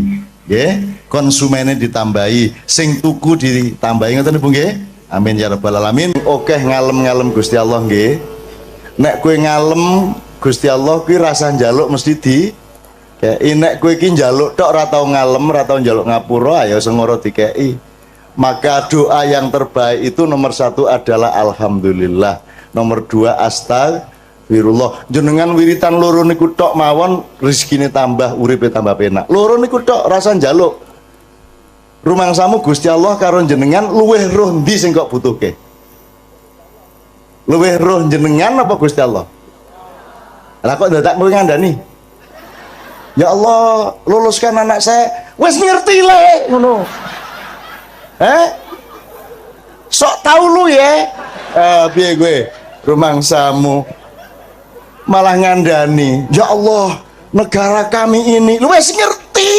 nggih, konsumennya ditambahi, sing tuku ditambahi ngoten Bu nggih. Amin ya rabbal alamin. Oke ngalem-ngalem Gusti Allah nggih. Nek kowe ngalem Gusti Allah kuwi rasa njaluk mesti di kei. Nek kowe iki njaluk tok ora tau ngalem, ora tau njaluk ngapura ya sengoro dikei. Maka doa yang terbaik itu nomor 1 adalah alhamdulillah. Nomor 2 astagfirullah. Jenengan wiritan loro niku tok mawon rezekine tambah, uripe tambah penak. Loro niku tok rasa njaluk. Rumangsamu Gusti Allah karo jenengan luweh roh ndi sing kok butuhke? Luweh roh jenengan apa Gusti Allah? Lah kok dadak kowe ngandani? Ya Allah, luluskan anak saya. Wis ngerti le ngono. Sok tahu lu ya. Piye gue? Rumangsamu malah ngandani. Ya Allah, negara kami ini lu wis ngerti.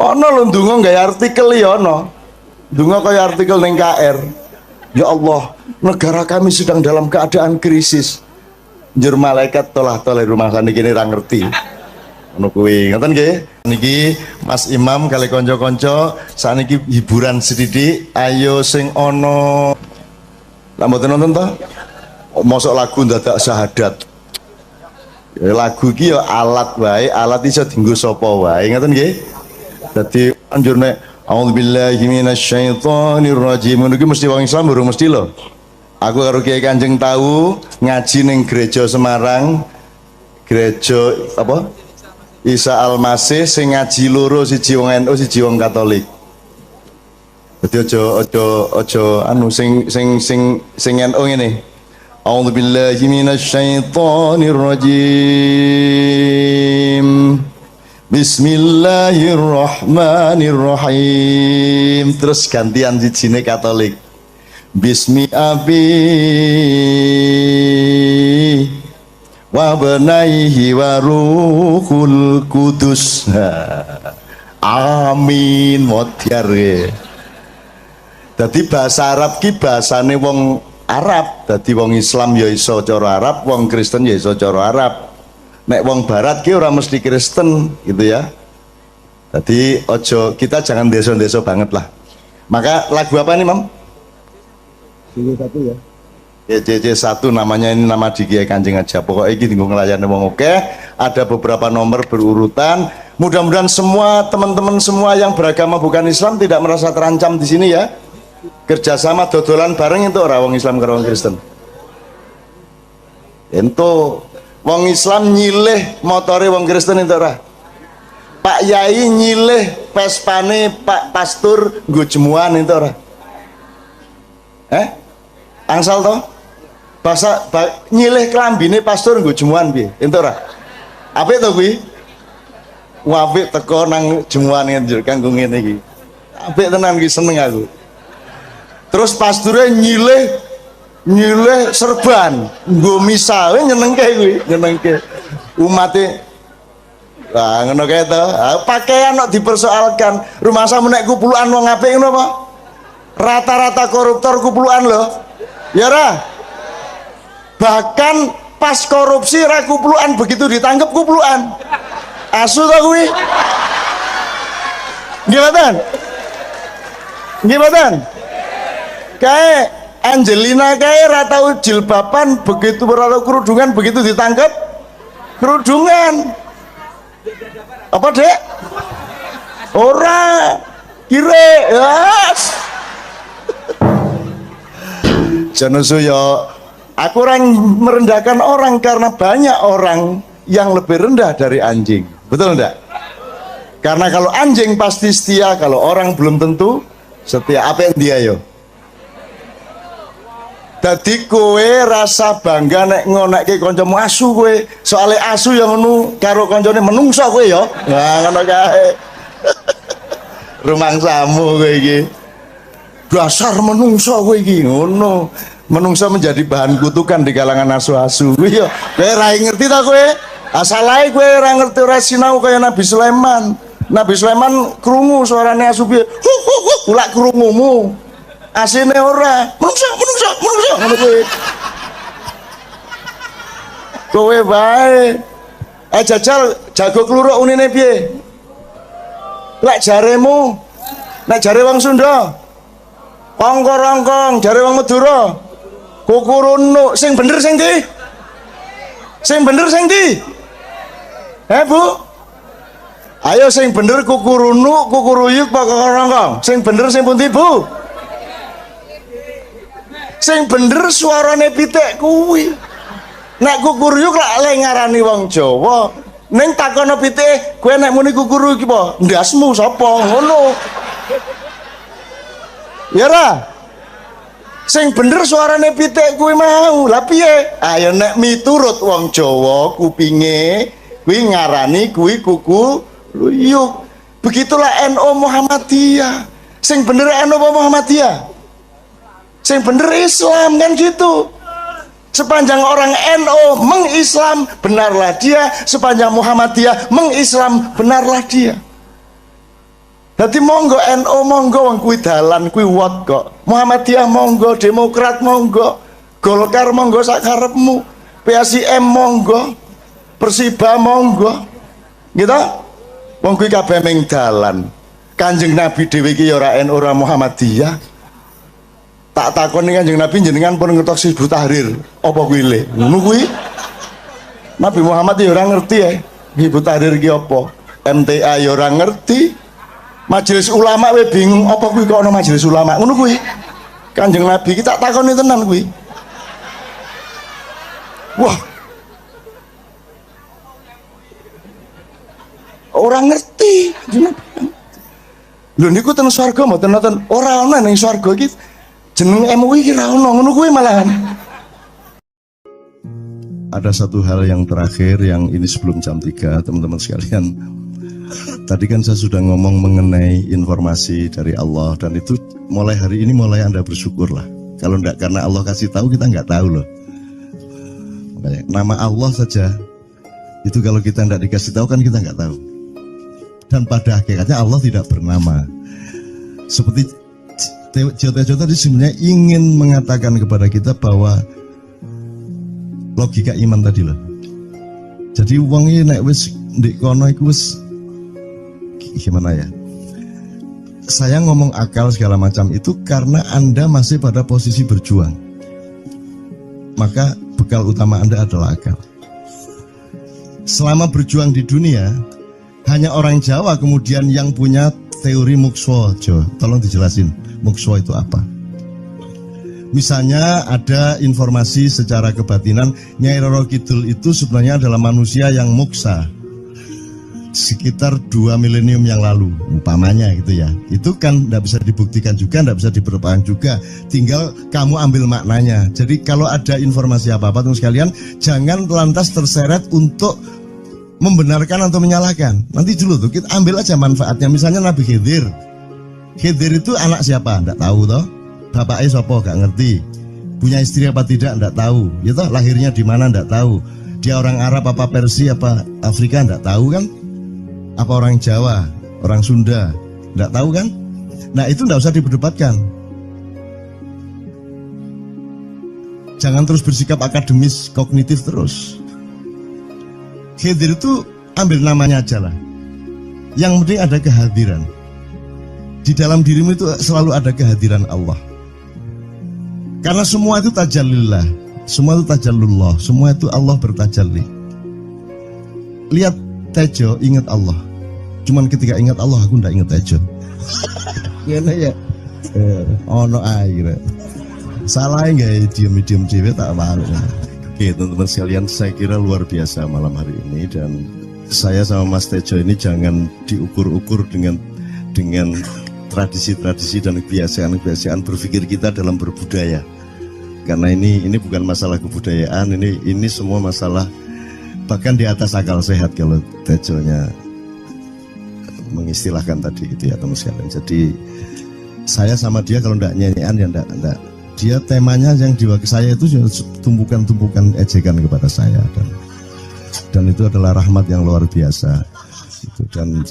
Ono lho ndonga gawe artikel ya ono. Ndonga kaya artikel ning KR. Ya Allah, negara kami sedang dalam keadaan krisis. Njur malaikat tolah-toleh rumah sana kene ra ngerti. Ngono kuwi, ngoten nggih? Niki Mas Imam kali konco-konco saniki hiburan sedikit. Ayo sing ono lak mboten nonton to mosok lagu ndadak syahadat ya, lagu iki ya alat wae, alat iso dienggo sapa wae ngoten nggih. Dadi anjur nek a'udzubillahi minasyaitonir rajim niki mesti wong Islam burung mesti lho. Aku karo Kiai Kanjeng tahu ngaji ning gereja Semarang, gereja apa? Isa Al-Masih sing ngaji loro, siji wong NU siji wong Katolik. Dadi aja anu sing NU ngene. A'udzubillahi minasyaitonir rajim. Bismillahirrahmanirrahim. Terus gantian sijine Katolik. Bismi abi wa benaihi wa ruhul kudus. Amin modyar. Dadi bahasa Arab ki bahasane wong Arab, dadi wong Islam ya iso cara Arab, wong Kristen ya iso cara Arab. Nek wong Barat ki ora mesti Kristen gitu ya. Dadi ojo kita jangan deso-deso banget lah. Maka lagu apa nih, Mam? JJ1 ya. JJ1 namanya, ini nama di Kiai Kanjeng aja. Pokoknya ini tinggal ngelayani wong oke. Ada beberapa nomor berurutan. Mudah-mudahan semua teman-teman semua yang beragama bukan Islam tidak merasa terancam di sini ya. Kerjasama dodolan bareng itu orang wong Islam karo wong Kristen. Ento wong Islam nyilih motore wong Kristen itu ora. Pak Yai nyilih Vespane Pak Pastur nggo jemuan itu ora. Angsal to? Nyilih klambine pastur nggo jemuan piye? Ento ora? Apik to kuwi? Apik teko nang jemuan njur kanggo ngene iki. Apik tenan iki, seneng aku. Terus pasture nyilih serban nggo misa, nyenengke kuwi, nyenengke. Umate ngono kae to. Pakaian kok dipersoalkan. Rumah samu nek kupulukan wong apik ngono apa? Rata-rata koruptor kupulukan lho. Ya ra. Bahkan pas korupsi ra kupulukan, begitu ditangkap kupulukan. Asu to kuwi. Nggih mboten? Nggih mboten? Kae Angelina kae ra tau jilbaban, begitu ora kerudungan, begitu ditangkap kerudungan. Apa, Dek? Ora. Kire. Yes. Janusuyo, aku orang merendahkan orang karena banyak orang yang lebih rendah dari anjing. Betul enggak? Karena kalau anjing pasti setia, kalau orang belum tentu setia. Apa yang dia yo? Dadi kowe rasa bangga nek ngonekke kancamu asu kowe. Soale asu yang ngono karo kancane menungso kowe yo. Nah, ngono kae. Rumangsamu kowe iki. Dasar menungso kowe iki ngono. Menungso menjadi bahan kutukan di kalangan asu-asu. Kowe yo, kowe ra ngerti ta kowe? Asal ae kowe ora ngerti, ora sinau kaya Nabi Sulaiman. Nabi Sulaiman krungu suarane asu piye? Ulak krungumu. Asine ora. Menungso ngono kowe. Kowe wae. Jajal jago kluruk unine piye? Lek jaremu, nek jare wong Sunda, kongko-rongkong, jare wong Madura, kukurunu, sing bener sing ndi? Sing bener sing ndi? Bu? Ayo sing bener kukurunu, kukuruyuk, kongko-rongkong. Sing bener sing pundi, Bu? Sing bener suarane pitik kuwi. Nek kukuruyuk lak le ngarani wong Jawa. Ning takono pitik, kowe nek muni kukuru iki apa? Ndasmu sapa? Ngono. Ya ra? Sing bener suarane pitik kuwi mau. Lah piye? Ayo nek miturut wong Jawa kupinge kuwi ngarani kuwi kuku luyuk. Begitulah NU Muhammadiyah. Sing bener NU apa Muhammadiyah? Sing bener Islam kan gitu. Sepanjang orang NU mengislam, benarlah dia. Sepanjang Muhammadiyah mengislam, benarlah dia. Jadi monggo NU monggo wong kuwi dalan kuwi wot kok. Muhammadiyah monggo, Demokrat monggo, Golkar monggo sak karepmu, PSIM monggo, Persiba monggo. Gitu? Wong kuwi kabeh ming dalan. Kanjeng Nabi dhewe iki ya ora NU ora Muhammadiyah. Tak takoni Kanjeng Nabi jenengan pun ngetok Hizbut Tahrir apa kuwi le? Ngono kuwi. Nabi Muhammad ya ora ngerti ya. Hizbut Tahrir ki apa? MTA ya ora ngerti. Majelis ulama we bingung apa kuwi kok ana majelis ulama. Ngono kuwi. Kanjeng Nabi ki tak takoni tenan kuwi. Wah. Orang ngerti. Lho niku ten swarga mboten nonton ora ana ning swarga iki jeneng MUI iki ra ono ngono kuwi malahan. Ada satu hal yang terakhir yang ini sebelum jam 3 teman-teman sekalian. Tadi kan saya sudah ngomong mengenai informasi dari Allah dan itu mulai hari ini mulai Anda bersyukurlah. Kalau enggak karena Allah kasih tahu kita enggak tahu loh. Makanya, nama Allah saja itu kalau kita enggak dikasih tahu kan kita enggak tahu. Dan pada hakikatnya Allah tidak bernama. Seperti Jotejo tadi sebenarnya ingin mengatakan kepada kita bahwa logika iman tadi loh. Jadi wong iki nek wis ndek kono iku wis gimana ya? Saya ngomong akal segala macam itu karena Anda masih pada posisi berjuang. Maka bekal utama Anda adalah akal. Selama berjuang di dunia hanya orang Jawa kemudian yang punya teori mukswa. Tolong dijelasin mukswa itu apa. Misalnya ada informasi secara kebatinan Nyai Roro Kidul itu sebenarnya adalah manusia yang muksa sekitar 2 milenium yang lalu umpamanya gitu ya. Itu kan tidak bisa dibuktikan juga, tidak bisa diperpanjang juga, tinggal kamu ambil maknanya. Jadi kalau ada informasi apa-apa teman sekalian jangan lantas terseret untuk membenarkan atau menyalahkan. Nanti dulu tuh kita ambil aja manfaatnya. Misalnya Nabi Khidir. Khidir itu anak siapa? Enggak tahu toh. Bapaknya siapa? Enggak ngerti. Punya istri apa tidak? Enggak tahu. Ya toh, lahirnya di mana? Enggak tahu. Dia orang Arab apa Persia apa Afrika? Enggak tahu kan? Apa orang Jawa? Orang Sunda? Enggak tahu kan? Nah, itu enggak usah diperdebatkan. Jangan terus bersikap akademis, kognitif terus. Khidir itu ambil namanya aja lah. Yang penting ada kehadiran. Di dalam dirimu itu selalu ada kehadiran Allah. Karena semua itu tajallillah. Semua itu tajallullah. Semua itu Allah bertajalli. Lihat Tejo, ingat Allah. Cuman ketika ingat Allah aku ndak ingat Tejo. Gimana ya? Ono air. Salah nggak diem-diem cewek tak malu. Oke teman-teman sekalian, saya kira luar biasa malam hari ini dan saya sama Mas Tejo ini jangan diukur-ukur dengan tradisi-tradisi dan kebiasaan-kebiasaan berpikir kita dalam berbudaya. Karena ini bukan masalah kebudayaan, ini semua masalah bahkan di atas akal sehat kalau Tejonya mengistilahkan tadi gitu ya teman sekalian. Jadi saya sama dia kalau ndak nyanyian ya ndak. Dia temanya yang diwakili saya itu tumpukan-tumpukan ejekan kepada saya dan itu adalah rahmat yang luar biasa. Dan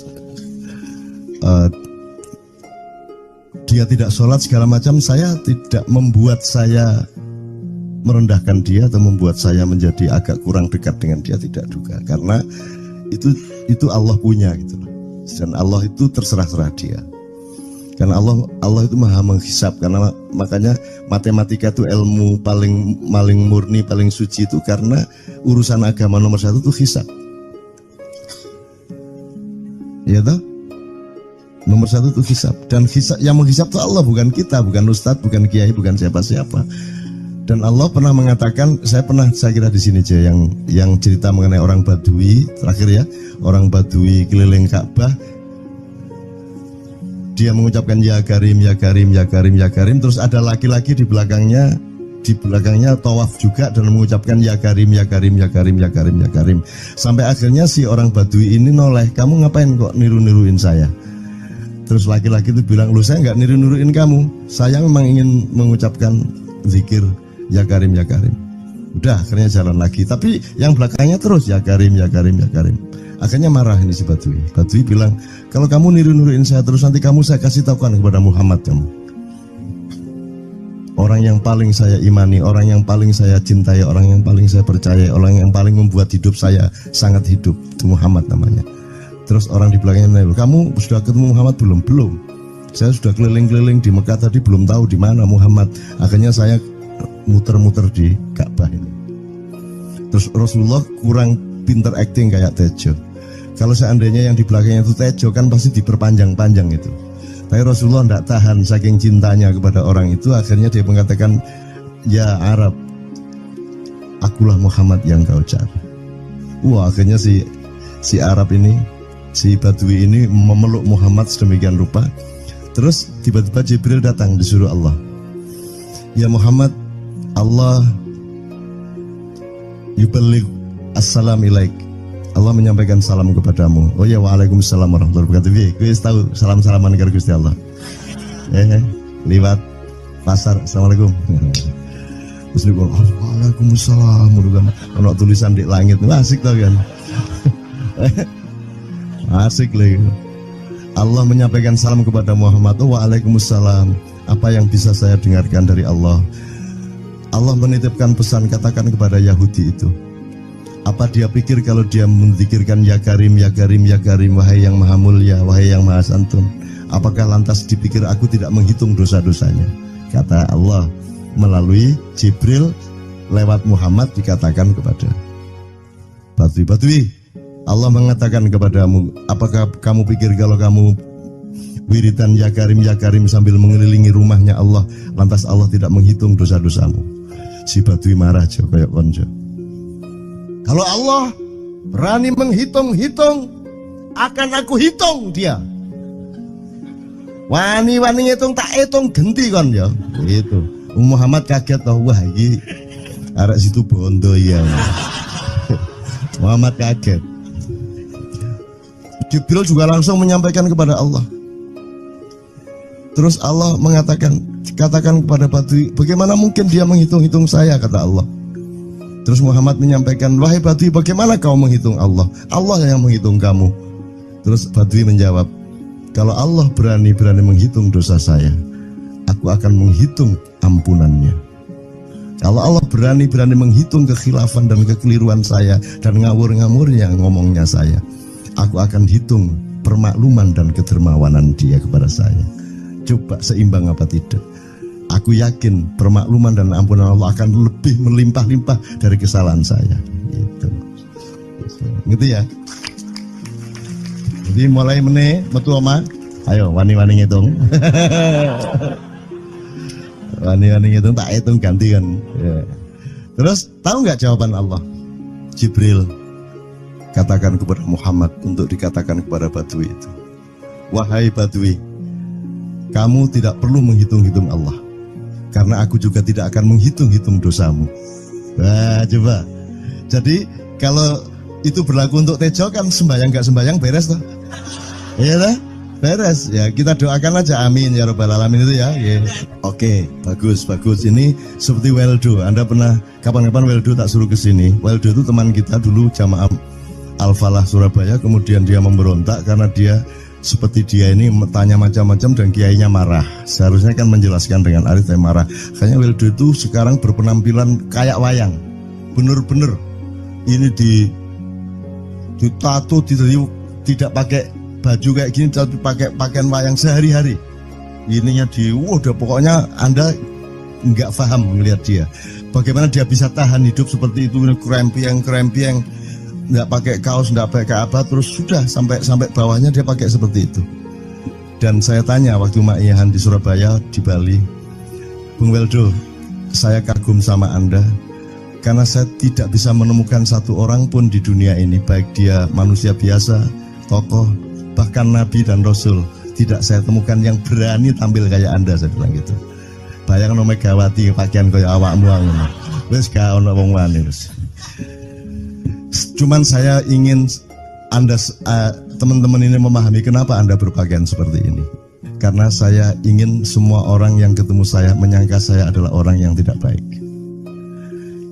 dia tidak sholat segala macam, saya tidak membuat saya merendahkan dia atau membuat saya menjadi agak kurang dekat dengan dia, tidak juga, karena itu Allah punya gitu loh. Dan Allah itu terserah-serah dia. Karena Allah itu maha menghisap, karena makanya matematika itu ilmu paling murni, paling suci itu karena urusan agama nomor 1 itu hisap. Ya toh? Nomor 1 itu hisap, dan hisap, yang menghisap itu Allah, bukan kita, bukan ustadz, bukan kiai, bukan siapa-siapa. Dan Allah pernah mengatakan, saya kira di sini aja yang cerita mengenai orang Badui terakhir ya, orang Badui keliling Ka'bah. Dia mengucapkan ya Karim, ya Karim, ya Karim, ya Karim. Terus ada laki-laki di belakangnya tawaf juga dan mengucapkan ya Karim, ya Karim, ya Karim, ya Karim, ya Karim. Sampai akhirnya si orang Badui ini noleh, kamu ngapain kok niru-niruin saya? Terus laki-laki itu bilang, loh saya nggak niru-niruin kamu, saya memang ingin mengucapkan zikir ya Karim, ya Karim. Udah akhirnya jalan lagi, tapi yang belakangnya terus ya Karim, ya Karim, ya Karim. Akhirnya marah ini si Badui. Badui bilang, kalau kamu niru-niruin saya terus nanti saya kasih tahukan kepada Muhammad kamu. Orang yang paling saya imani, orang yang paling saya cintai, orang yang paling saya percaya, orang yang paling membuat hidup saya sangat hidup, itu Muhammad namanya. Terus orang di belakangnya nanya, kamu sudah ketemu Muhammad belum? Belum. Saya sudah keliling-keliling di Mekah tadi, belum tahu di mana Muhammad. Akhirnya saya muter-muter di Ka'bah ini. Terus Rasulullah kurang pinter acting kayak Tejo. Kalau seandainya yang di belakangnya itu Tejo kan pasti diperpanjang-panjang itu. Tapi Rasulullah tidak tahan saking cintanya kepada orang itu. Akhirnya dia mengatakan, ya Arab, akulah Muhammad yang kau cari. Wah, akhirnya si Arab ini, si Badui ini memeluk Muhammad sedemikian rupa. Terus tiba-tiba Jibril datang disuruh Allah, ya Muhammad, Allah yuballigh assalam ilaik, Allah menyampaikan salam kepadamu. Oh ya, waalaikumsalam warahmatullahi wabarakatuh. Gue tahu salam-salaman karo Gusti Allah. Liwat pasar, assalamualaikum. Terus dia bilang, waalaikumsalam. Kalau tulisan di langit, asik tau kan? Asik lagi. Allah menyampaikan salam kepada Muhammad. Oh, waalaikumsalam. Apa yang bisa saya dengarkan dari Allah? Allah menitipkan pesan, katakan kepada Yahudi itu. Apa dia pikir kalau dia menzikirkan ya Karim, ya Karim, ya Karim, wahai yang maha mulia, wahai yang maha santun, apakah lantas dipikir aku tidak menghitung dosa-dosanya? Kata Allah melalui Jibril lewat Muhammad dikatakan kepada Badui, Allah mengatakan kepadamu, apakah kamu pikir kalau kamu wiridan ya Karim sambil mengelilingi rumahnya Allah, lantas Allah tidak menghitung dosa-dosamu? Si Badui marah aja kayak konjo. Kalau Allah berani menghitung-hitung, akan aku hitung dia. Wani-wani hitung tak hitung genti kon ya. Itu. Muhammad kaget toh, wah iki arek situ bondo ya. Muhammad kaget. Jibril juga langsung menyampaikan kepada Allah. Terus Allah mengatakan, katakan kepada Badui, bagaimana mungkin dia menghitung-hitung saya, kata Allah. Terus Muhammad menyampaikan, wahai Badui, bagaimana kau menghitung Allah? Allah yang menghitung kamu. Terus Badui menjawab, kalau Allah berani menghitung dosa saya, aku akan menghitung ampunannya. Kalau Allah berani menghitung kekhilafan dan kekeliruan saya dan ngawur-ngawurnya ngomongnya saya, aku akan hitung permakluman dan kedermawanan dia kepada saya. Coba seimbang apa tidak? Aku yakin permakluman dan ampunan Allah akan lebih melimpah-limpah dari kesalahan saya. Gitu ya. Jadi mulai metu oma, ayo wani-wani ngitung. Wani-wani ngitung tak hitung ganti kan. Ya. Terus tahu nggak jawaban Allah? Jibril katakan kepada Muhammad untuk dikatakan kepada Badui itu, wahai Badui, kamu tidak perlu menghitung-hitung Allah, karena aku juga tidak akan menghitung-hitung dosamu. Wah, coba. Jadi kalau itu berlaku untuk Tejo kan sembahyang gak sembahyang beres toh? Iya lah, beres. Ya kita doakan aja amin ya robbal alamin itu ya. Yeah. Oke, bagus. Ini seperti Weldo. Anda pernah kapan-kapan Weldo tak suruh ke sini? Weldo itu teman kita dulu jamaah Al-Falah Surabaya, kemudian dia memberontak karena dia seperti dia ini tanya macam-macam dan kiainya marah. Seharusnya kan menjelaskan dengan arif, tapi marah. Kayaknya Weldo itu sekarang berpenampilan kayak wayang. Bener-bener ini ditato, tidak pakai baju kayak gini, tapi pakai pakaian wayang sehari-hari. Ininya udah pokoknya Anda nggak paham melihat dia. Bagaimana dia bisa tahan hidup seperti itu, krempiang, nggak pakai kaos, nggak pakai apa, terus sudah sampai bawahnya dia pakai seperti itu. Dan saya tanya waktu Ma'iyahan di Surabaya, di Bali, Bung Weldo, saya kagum sama Anda karena saya tidak bisa menemukan satu orang pun di dunia ini, baik dia manusia biasa, tokoh, bahkan Nabi dan Rasul, tidak saya temukan yang berani tampil kayak Anda. Saya bilang gitu. Bayangkan Megawati pakaian kayak awakmu ngono. Wis gak ono wong wani terus. Cuman saya ingin Anda teman-teman ini memahami kenapa Anda berpakaian seperti ini. Karena saya ingin semua orang yang ketemu saya menyangka saya adalah orang yang tidak baik.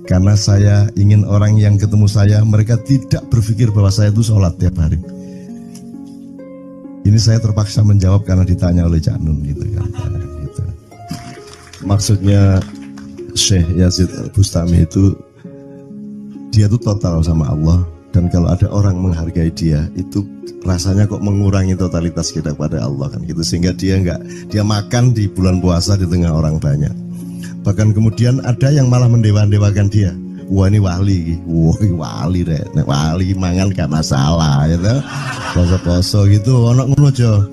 Karena saya ingin orang yang ketemu saya, mereka tidak berpikir bahwa saya itu sholat tiap hari. Ini saya terpaksa menjawab karena ditanya oleh Cak Nun gitu kan. Gitu. Maksudnya Syekh Yazid Bustami itu, dia itu total sama Allah. Dan kalau ada orang menghargai dia, itu rasanya kok mengurangi totalitas kita kepada Allah kan gitu. Sehingga dia makan di bulan puasa di tengah orang banyak. Bahkan kemudian ada yang malah mendewa-dewakan dia. Wah ini wali, wah ini wali deh, wali mangan gak masalah, ya gitu. Poso-poso gitu, ono ngono aja.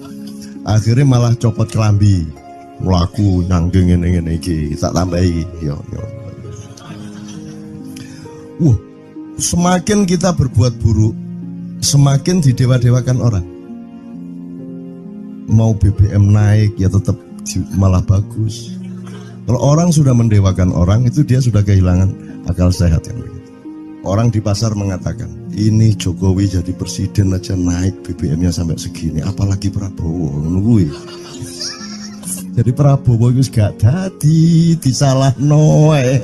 Akhirnya malah copot kelambi, melaku nyanggeng ini tak tambahi, yo. Semakin kita berbuat buruk, semakin didewa-dewakan orang. Mau BBM naik ya tetap malah bagus. Kalau orang sudah mendewakan orang, itu dia sudah kehilangan akal sehat yang begitu. Orang di pasar mengatakan, ini Jokowi jadi presiden aja naik BBM-nya sampai segini, apalagi Prabowo nungguin. Jadi Prabowo itu gak tadi disalah noe.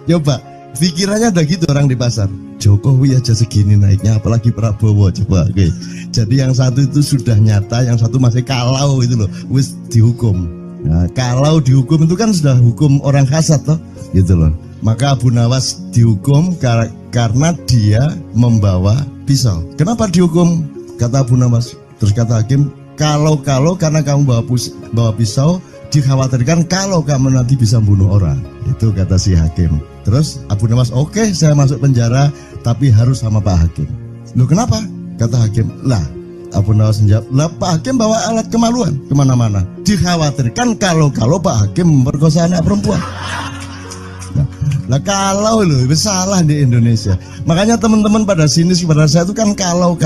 Coba pikirannya ada gitu orang di pasar. Jokowi aja segini naiknya, apalagi Prabowo. Coba, oke. Jadi yang satu itu sudah nyata, yang satu masih kalau itu loh, wis dihukum. Nah, kalau dihukum itu kan sudah hukum orang hasad toh, gitu loh. Maka Abu Nawas dihukum karena dia membawa pisau. Kenapa dihukum? Kata Abu Nawas. Terus kata hakim, kalau karena kamu bawa pisau, dikhawatirkan kalau kamu nanti bisa bunuh orang. Itu kata si hakim. Terus Abu Nawas, oke, saya masuk penjara, tapi harus sama Pak Hakim. Loh kenapa? Kata hakim, lah Abu Nawas menjawab, lah Pak Hakim bawa alat kemaluan kemana-mana. Dikhawatirkan kalau Pak Hakim memperkosa anak perempuan. Nah kalau loh, itu salah di Indonesia. Makanya teman-teman pada sinis kepada saya itu kan kalau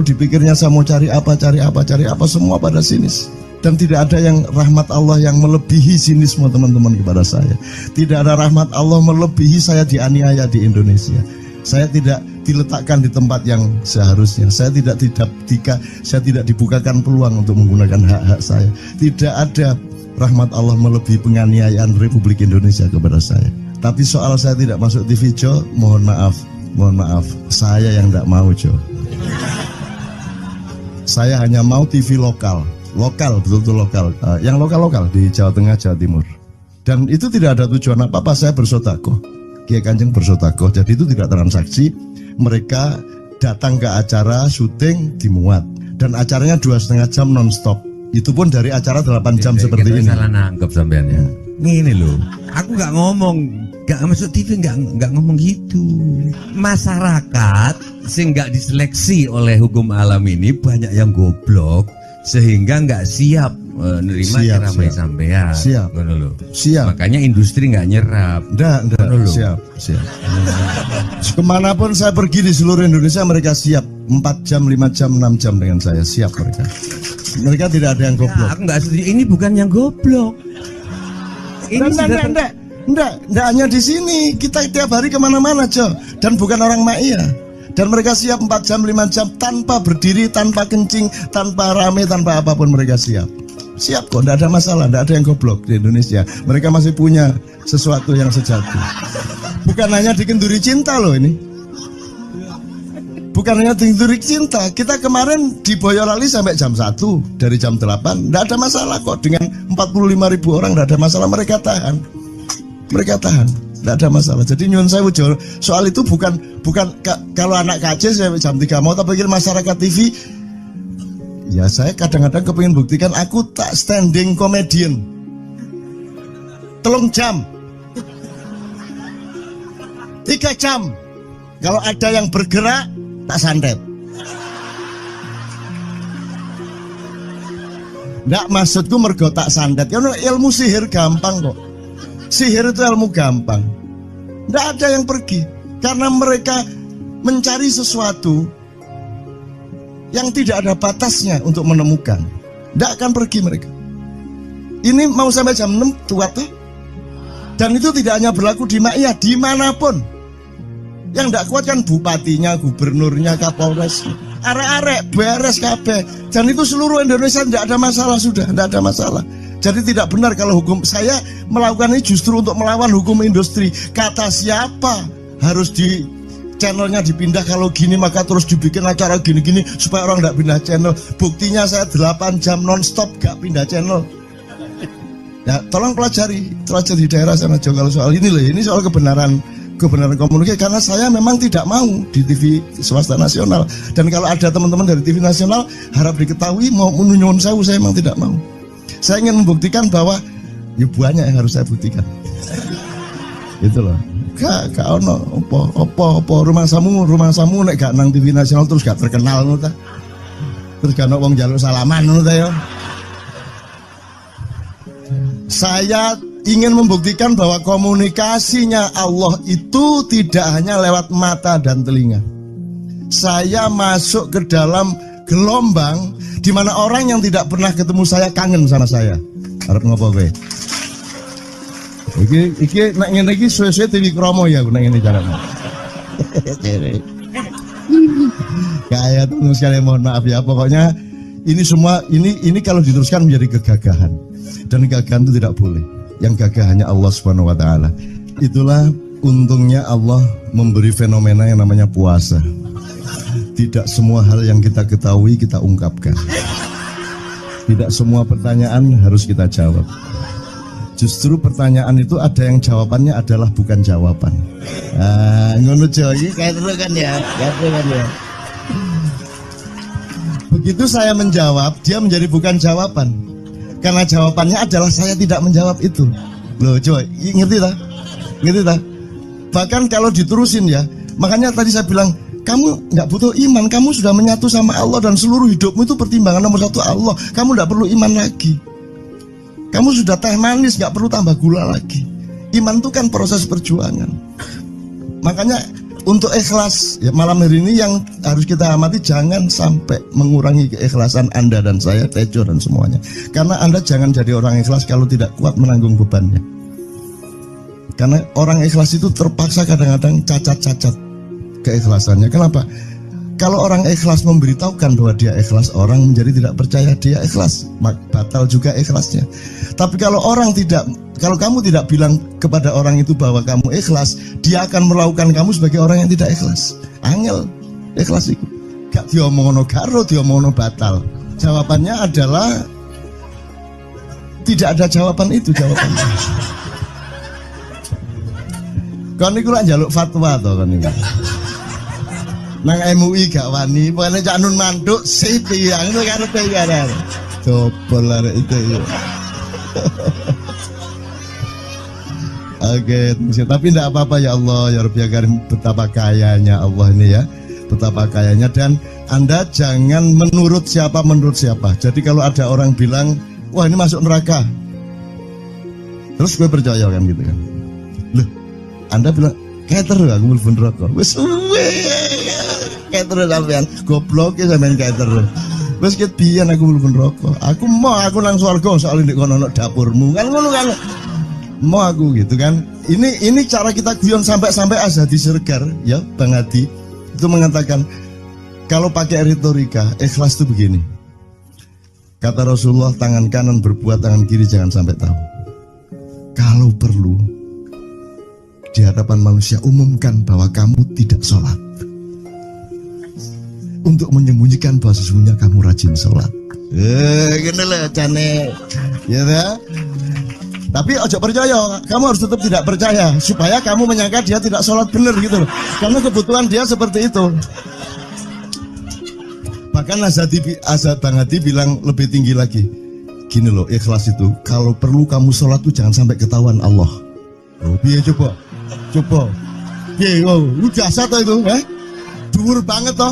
dipikirnya saya mau cari apa semua pada sinis. Dan tidak ada yang rahmat Allah yang melebihi sinisme teman-teman kepada saya. Tidak ada rahmat Allah melebihi saya dianiaya di Indonesia. Saya tidak diletakkan di tempat yang seharusnya. Saya tidak dibukakan peluang untuk menggunakan hak-hak saya. Tidak ada rahmat Allah melebihi penganiayaan Republik Indonesia kepada saya. Tapi soal saya tidak masuk TV Jo, mohon maaf, saya yang tidak mau Jo. Saya hanya mau TV lokal, betul-betul lokal, yang lokal di Jawa Tengah, Jawa Timur. Dan itu tidak ada tujuan apa-apa, saya bersodakoh. Kiai Kanjeng bersodakoh, jadi itu tidak transaksi. Mereka datang ke acara syuting dimuat, dan acaranya 2,5 jam non-stop. Itu pun dari acara 8 jam seperti ini. Salah nangkep sampean ya. Ngene loh, aku nggak ngomong, nggak masuk TV, nggak ngomong gitu. Masyarakat sing nggak diseleksi oleh hukum alam ini banyak yang goblok sehingga nggak siap nerima ceramah sampean. Siap. Makanya industri nggak nyerap. Nggak. Siap. Kemanapun saya pergi di seluruh Indonesia mereka siap 4 jam, 5 jam, 6 jam dengan saya, siap mereka. Mereka tidak ada yang goblok. Aku nggak setuju. Ini bukan yang goblok. Ini enggak hanya di sini. Kita tiap hari kemana-mana, Jo. Dan bukan orang Ma'iyah. Dan mereka siap 4 jam, 5 jam tanpa berdiri, tanpa kencing, tanpa rame, tanpa apapun mereka siap. Siap kok, tidak ada masalah, tidak ada yang goblok di Indonesia. Mereka masih punya sesuatu yang sejati. Bukan hanya dikenduri cinta loh ini. Bukan hanya dikenduri cinta. Kita kemarin di Boyolali sampai jam 1, dari jam 8. Tidak ada masalah kok, dengan 45.000 orang tidak ada masalah, mereka tahan. Tidak ada masalah. Jadi nyuwun sewu soal itu bukan kalau anak KJ saya jam 3 mau tak pikir masyarakat TV. Ya saya kadang-kadang kepingin buktikan aku tak standing comedian 3 jam 3 jam. Kalau ada yang bergerak tak santet. Nggak, maksudku mergo tak santet. Ya ilmu sihir gampang kok. Sihir itu ilmu gampang. Nggak ada yang pergi karena mereka mencari sesuatu yang tidak ada batasnya untuk menemukan. Tidak akan pergi mereka. Ini mau sampai jam 6 tuat tuh. Dan itu tidak hanya berlaku di Ma'iyah, dimanapun. Yang tidak kuat kan bupatinya, gubernurnya, kapolres, arek-arek beres kabeh. Dan itu seluruh Indonesia tidak ada masalah sudah, tidak ada masalah. Jadi tidak benar kalau hukum, saya melakukan ini justru untuk melawan hukum industri. Kata siapa harus di channelnya dipindah, kalau gini maka terus dibikin acara gini-gini supaya orang tidak pindah channel. Buktinya saya 8 jam non-stop gak pindah channel. Ya tolong pelajari di daerah sana Jo kalau soal ini loh, ini soal kebenaran kebenaran komunikasi karena saya memang tidak mau di TV swasta nasional. Dan kalau ada teman-teman dari TV nasional harap diketahui mau nyuwun sewu, saya memang tidak mau. Saya ingin membuktikan bahwa ya banyak yang harus saya buktikan. Itu loh. Gak ono apa rumah samu nek gak nang TV nasional terus gak terkenal ngono ta. Terus gak ono wong njaluk salaman ngono ta ya. Saya ingin membuktikan bahwa komunikasinya Allah itu tidak hanya lewat mata dan telinga. Saya masuk ke dalam gelombang di mana orang yang tidak pernah ketemu saya kangen sama saya. Harap ngopo kowe? Iki nek ngene iki suwe-suwe TV Kromo ya nek ngene carane. Kayak teman sekalian mohon maaf ya, pokoknya ini semua ini kalau diteruskan menjadi kegagahan. Dan kegagahan itu tidak boleh. Yang gagah hanya Allah Subhanahu wa taala. Itulah untungnya Allah memberi fenomena yang namanya puasa. Tidak semua hal yang kita ketahui kita ungkapkan. Tidak semua pertanyaan harus kita jawab. Justru pertanyaan itu ada yang jawabannya adalah bukan jawaban. Ngono iki kayak terus kan ya. Begitu saya menjawab, dia menjadi bukan jawaban. Karena jawabannya adalah saya tidak menjawab itu. Loh coy, ngerti tak? Ngerti tak? Bahkan kalau diterusin ya, makanya tadi saya bilang, kamu nggak butuh iman, kamu sudah menyatu sama Allah dan seluruh hidupmu itu pertimbangan nomor satu Allah. Kamu nggak perlu iman lagi. Kamu sudah teh manis, nggak perlu tambah gula lagi. Iman itu kan proses perjuangan. Makanya untuk ikhlas ya, malam hari ini yang harus kita amati, jangan sampai mengurangi keikhlasan Anda dan saya, Tejo dan semuanya. Karena Anda jangan jadi orang ikhlas kalau tidak kuat menanggung bebannya. Karena orang ikhlas itu terpaksa kadang-kadang cacat-cacat keikhlasannya. Kenapa? Kalau orang ikhlas memberitahukan bahwa dia ikhlas, orang menjadi tidak percaya dia ikhlas, batal juga ikhlasnya. Tapi kalau kamu tidak bilang kepada orang itu bahwa kamu ikhlas, dia akan melakukan kamu sebagai orang yang tidak ikhlas. Angel ikhlas itu gak diomongono karo, diomongono batal. Jawabannya adalah tidak ada jawaban itu jawabannya. Kon niku lak njaluk fatwa to kon niku. Nang MUI gak wani, pokoknya Cak Nun manduk sip ya, ngono karepe ya. Dobol arek itu ya. Oke, tapi tidak apa-apa ya Allah, ya Rabbi Karim, betapa kayanya Allah ini ya. Betapa kayanya, dan Anda jangan menurut siapa. Jadi kalau ada orang bilang, wah ini masuk neraka, terus gue percaya kan gitu kan. Loh, Anda bilang, kater aku mlebu neraka. Wis kater sampean, goblok ya sampean kater. Wis ket biyen aku mlebu neraka. Aku nang swarga soal ndek kono dapurmu. Kan ngono kan. Mau aku gitu kan. Ini cara kita guyon sampai Azhadi Sergar ya, Bang Hadi itu mengatakan kalau pakai retorika ikhlas itu begini. Kata Rasulullah, tangan kanan berbuat, tangan kiri jangan sampai tahu. Kalau perlu di hadapan manusia umumkan bahwa kamu tidak sholat, untuk menyembunyikan bahwa sesungguhnya kamu rajin sholat. Gini lah cane, ya dah. Tapi ojo percaya, kamu harus tetap tidak percaya supaya kamu menyangka dia tidak sholat benar gitu loh. Karena kebutuhan dia seperti itu. Bahkan Bang Hadi bilang lebih tinggi lagi. Gini loh, ikhlas itu kalau perlu kamu sholat tuh jangan sampai ketahuan Allah. Oh, biar coba. Biar, lu jasa toh itu, dhuwur banget toh.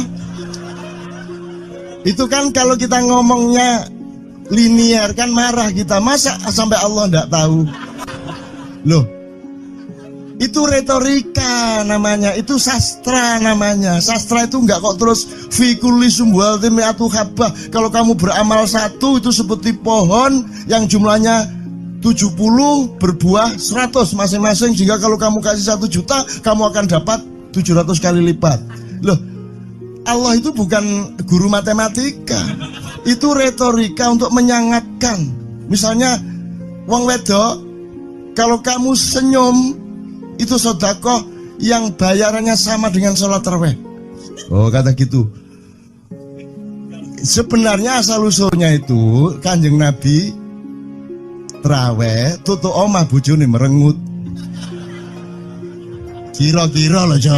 Itu kan kalau kita ngomongnya linear kan marah kita, masa sampai Allah enggak tahu. Loh, itu retorika namanya, itu sastra namanya. Sastra itu enggak kok terus fi kulli sumbuhatin mi'atu habbah. Kalau kamu beramal satu itu seperti pohon yang jumlahnya 70 berbuah 100 masing-masing, sehingga kalau kamu kasih 1 juta kamu akan dapat 700 kali lipat. Loh, Allah itu bukan guru matematika. Itu retorika untuk menyangatkan. Misalnya wong wedok, kalau kamu senyum itu sedekah yang bayarannya sama dengan sholat tarawih. Oh, kata gitu. Sebenarnya asal usulnya itu Kanjeng Nabi tarawih tutuk omah bojone merengut. Kira-kira loh, Jo.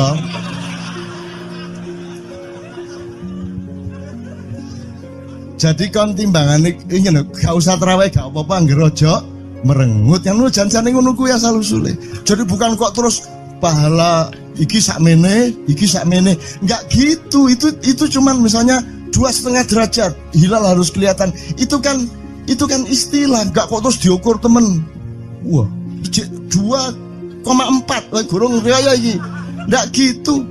Jadi kon timbangane ingin gak usah terawih gak apa-apa anggere aja merengut yang lu janjane ngono kuwi asal usule. Jadi bukan kok terus pahala iki sakmene, enggak gitu. Itu cuman misalnya 2,5 derajat hilal harus kelihatan. Itu kan istilah, enggak kok terus diukur temen. Wah, 2,4 gurung raya iki. Enggak gitu.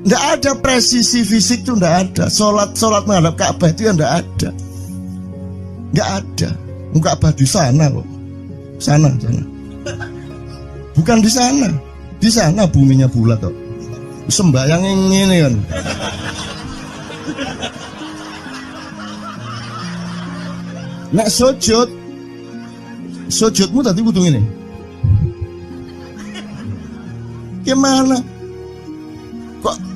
Enggak ada presisi fisik tuh, enggak ada. Salat menghadap Ka'bah itu ya enggak ada. Enggak ada. Ka'bah di sana loh. Sana. Bukan di sana. Di sana buminya bulat kok. Sembayang ini kan. Nek sujudmu tadi kudu ngene. Gimana?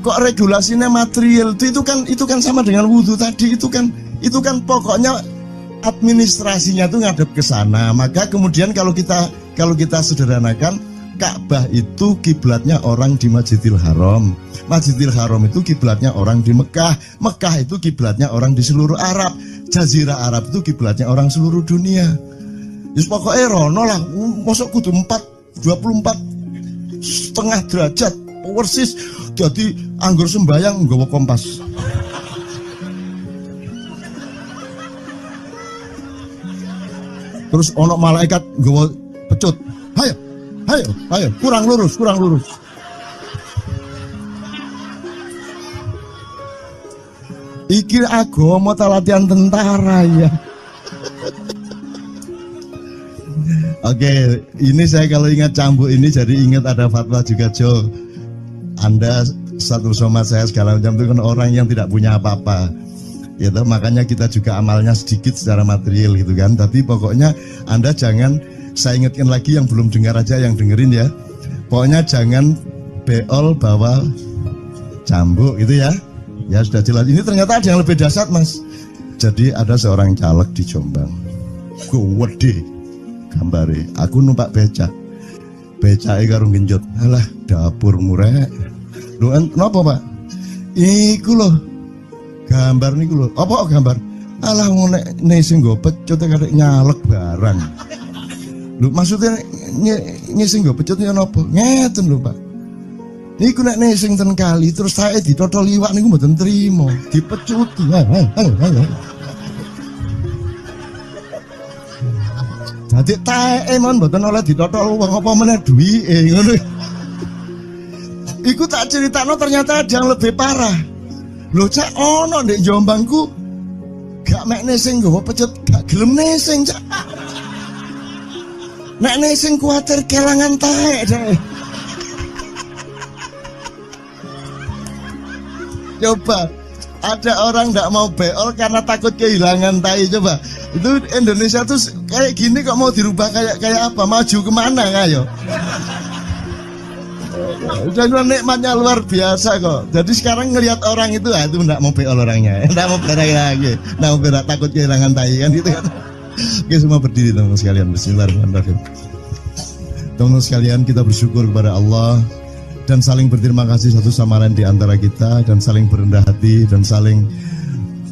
Kok regulasinya material itu kan sama dengan wudhu tadi, itu kan pokoknya administrasinya tuh ngadep ke sana. Maka kemudian kalau kita sederhanakan, Ka'bah itu kiblatnya orang di Masjidil Haram. Masjidil Haram itu kiblatnya orang di Mekah. Mekah itu kiblatnya orang di seluruh Arab. Jazirah Arab itu kiblatnya orang seluruh dunia. Jadi pokoknya rono lah, masuk kudu 24,5 derajat persis. Jadi anggur sembayang nggawa kompas. Terus ono malaikat nggawa pecut. Ayo, kurang lurus. Iki agama ta latihan tentara ya. Oke, ini saya kalau ingat cambuk ini jadi ingat ada fatwa juga, Jo. Anda satu somad saya segala macam itu kan orang yang tidak punya apa-apa. Gitu, makanya kita juga amalnya sedikit secara material gitu kan. Tapi pokoknya Anda jangan, saya ingatkan lagi yang belum dengar aja yang dengerin ya. Pokoknya jangan beol bawa cambuk gitu ya. Ya sudah jelas. Ini ternyata ada yang lebih dahsyat, Mas. Jadi ada seorang caleg di Jombang. Gede gambare. Aku numpak becak. Becake karo genjot. Alah, dapur murek. Lho napa, Pak? Iku lho. Gambar niku lho. Apa gambar? Alah ngene sing nggo pecut karek nyalek barang. Lho maksudnya sing nggo pecut ya napa? Ngeten lho, Pak. Niku nek sing ten kali terus saya ditotol liwak niku mboten trimo, dipecuti. Dadi taeke mon mboten oleh ditotol wong apa meneh duwike ngono. Iku tak critakno ternyata ada yang lebih parah. Lho Cak ono ndek Jombangku gak mek nesing nggawa pecut, gak gelem nesing Cak. Nek nesing kuwatir kelangan taek deh. Coba ada orang nggak mau beol karena takut kehilangan tai. Coba itu Indonesia tuh kayak gini kok mau dirubah kayak apa? Maju kemana kayo? Dan nikmatnya luar biasa kok. Jadi sekarang ngelihat orang itu nggak mau beol orangnya, nggak mau berak lagi, nggak mau berak, takut kehilangan tai kan gitu kan? Oke, semua berdiri teman-teman sekalian. Bismillahirrahmanirrahim. Teman-teman sekalian, kita bersyukur kepada Allah dan saling berterima kasih satu sama lain di antara kita, dan saling berendah hati dan saling